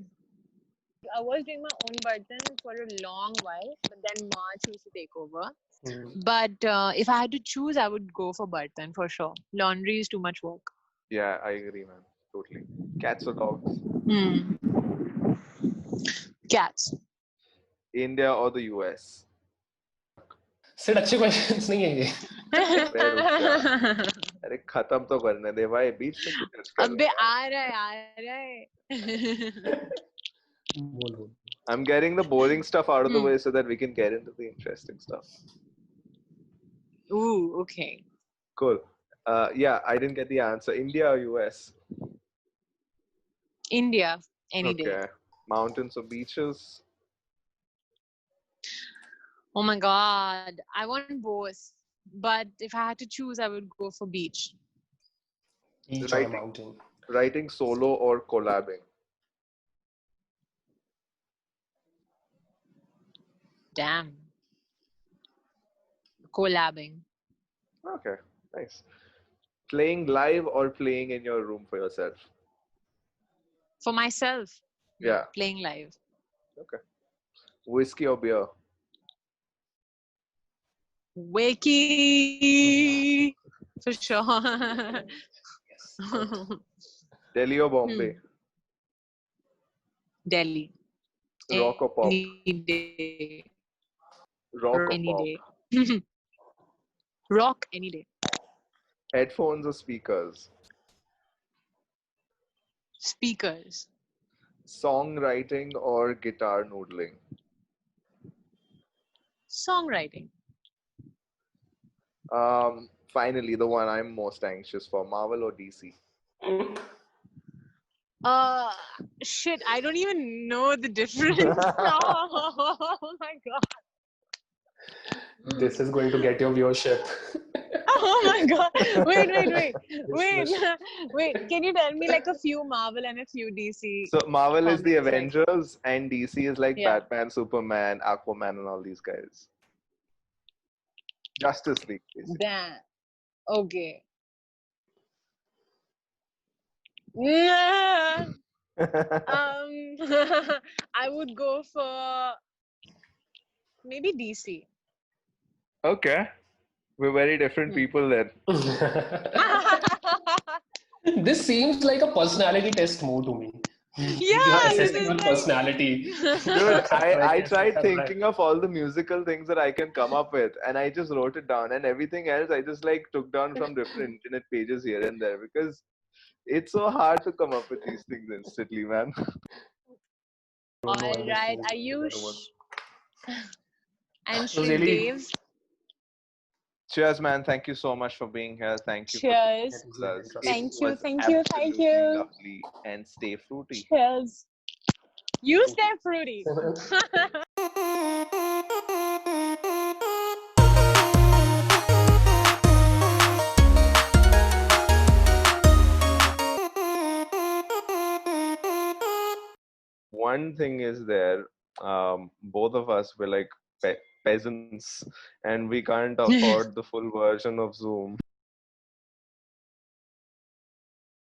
I was doing my own bartan for a long while, but then March used to take over. But if I had to choose, I would go for bartan for sure. Laundry is too much work. Yeah, I agree, man. Totally. Cats or dogs? Cats. India or the US? सिर्फ अच्छे questions नहीं है ये अरे खत्म तो करने दे भाई बीच में क्यों touch कर अबे रहा आ रहा है बोल I'm getting the boring stuff out of the way so that we can get into the interesting stuff. Ooh, okay. Cool. Yeah, I didn't get the answer. India or US? India, any day. Okay. Mountains or beaches? Oh my god, I want both. But if I had to choose, I would go for beach. Beach or a mountain. Writing solo or collabing? Damn. Collabing. Okay, nice. Playing live or playing in your room for yourself? For myself. Yeah. Playing live. Okay. Whiskey or beer? Wakey. For sure. Delhi or Bombay? Delhi. Rock or pop? Any day. Rock or Any pop? day. Rock any day. Headphones or speakers? Speakers. Songwriting or guitar noodling? Songwriting. Finally, the one I'm most anxious for, Marvel or DC? Shit, I don't even know the difference. Oh my god. This is going to get your viewership. Oh my god. Wait. Can you tell me like a few Marvel and a few DC? So Marvel is the comics, Avengers and DC is like Yeah. Batman, Superman, Aquaman and all these guys. Justice League, basically. Damn. Okay. Nah. I would go for maybe DC. Okay. We're very different people then. This seems like a personality test more to me. You are Yeah, assessing on this is personality. Dude, I Yes, tried that's right. thinking of all the musical things that I can come up with, and I just wrote it down, and everything else I just like took down from different internet pages here and there, because it's so hard to come up with these things instantly, man. Don't know all when this right. thing is going to get over. And It was really, Shridev, Cheers, man. Thank you so much for being here. Thank you for cheers. it was with really us. It interesting. Thank you, was thank you, thank absolutely you. lovely, and stay fruity. Cheers. You Fruity. stay fruity. One thing is there, both of us were like peasants, and we can't afford the full version of Zoom.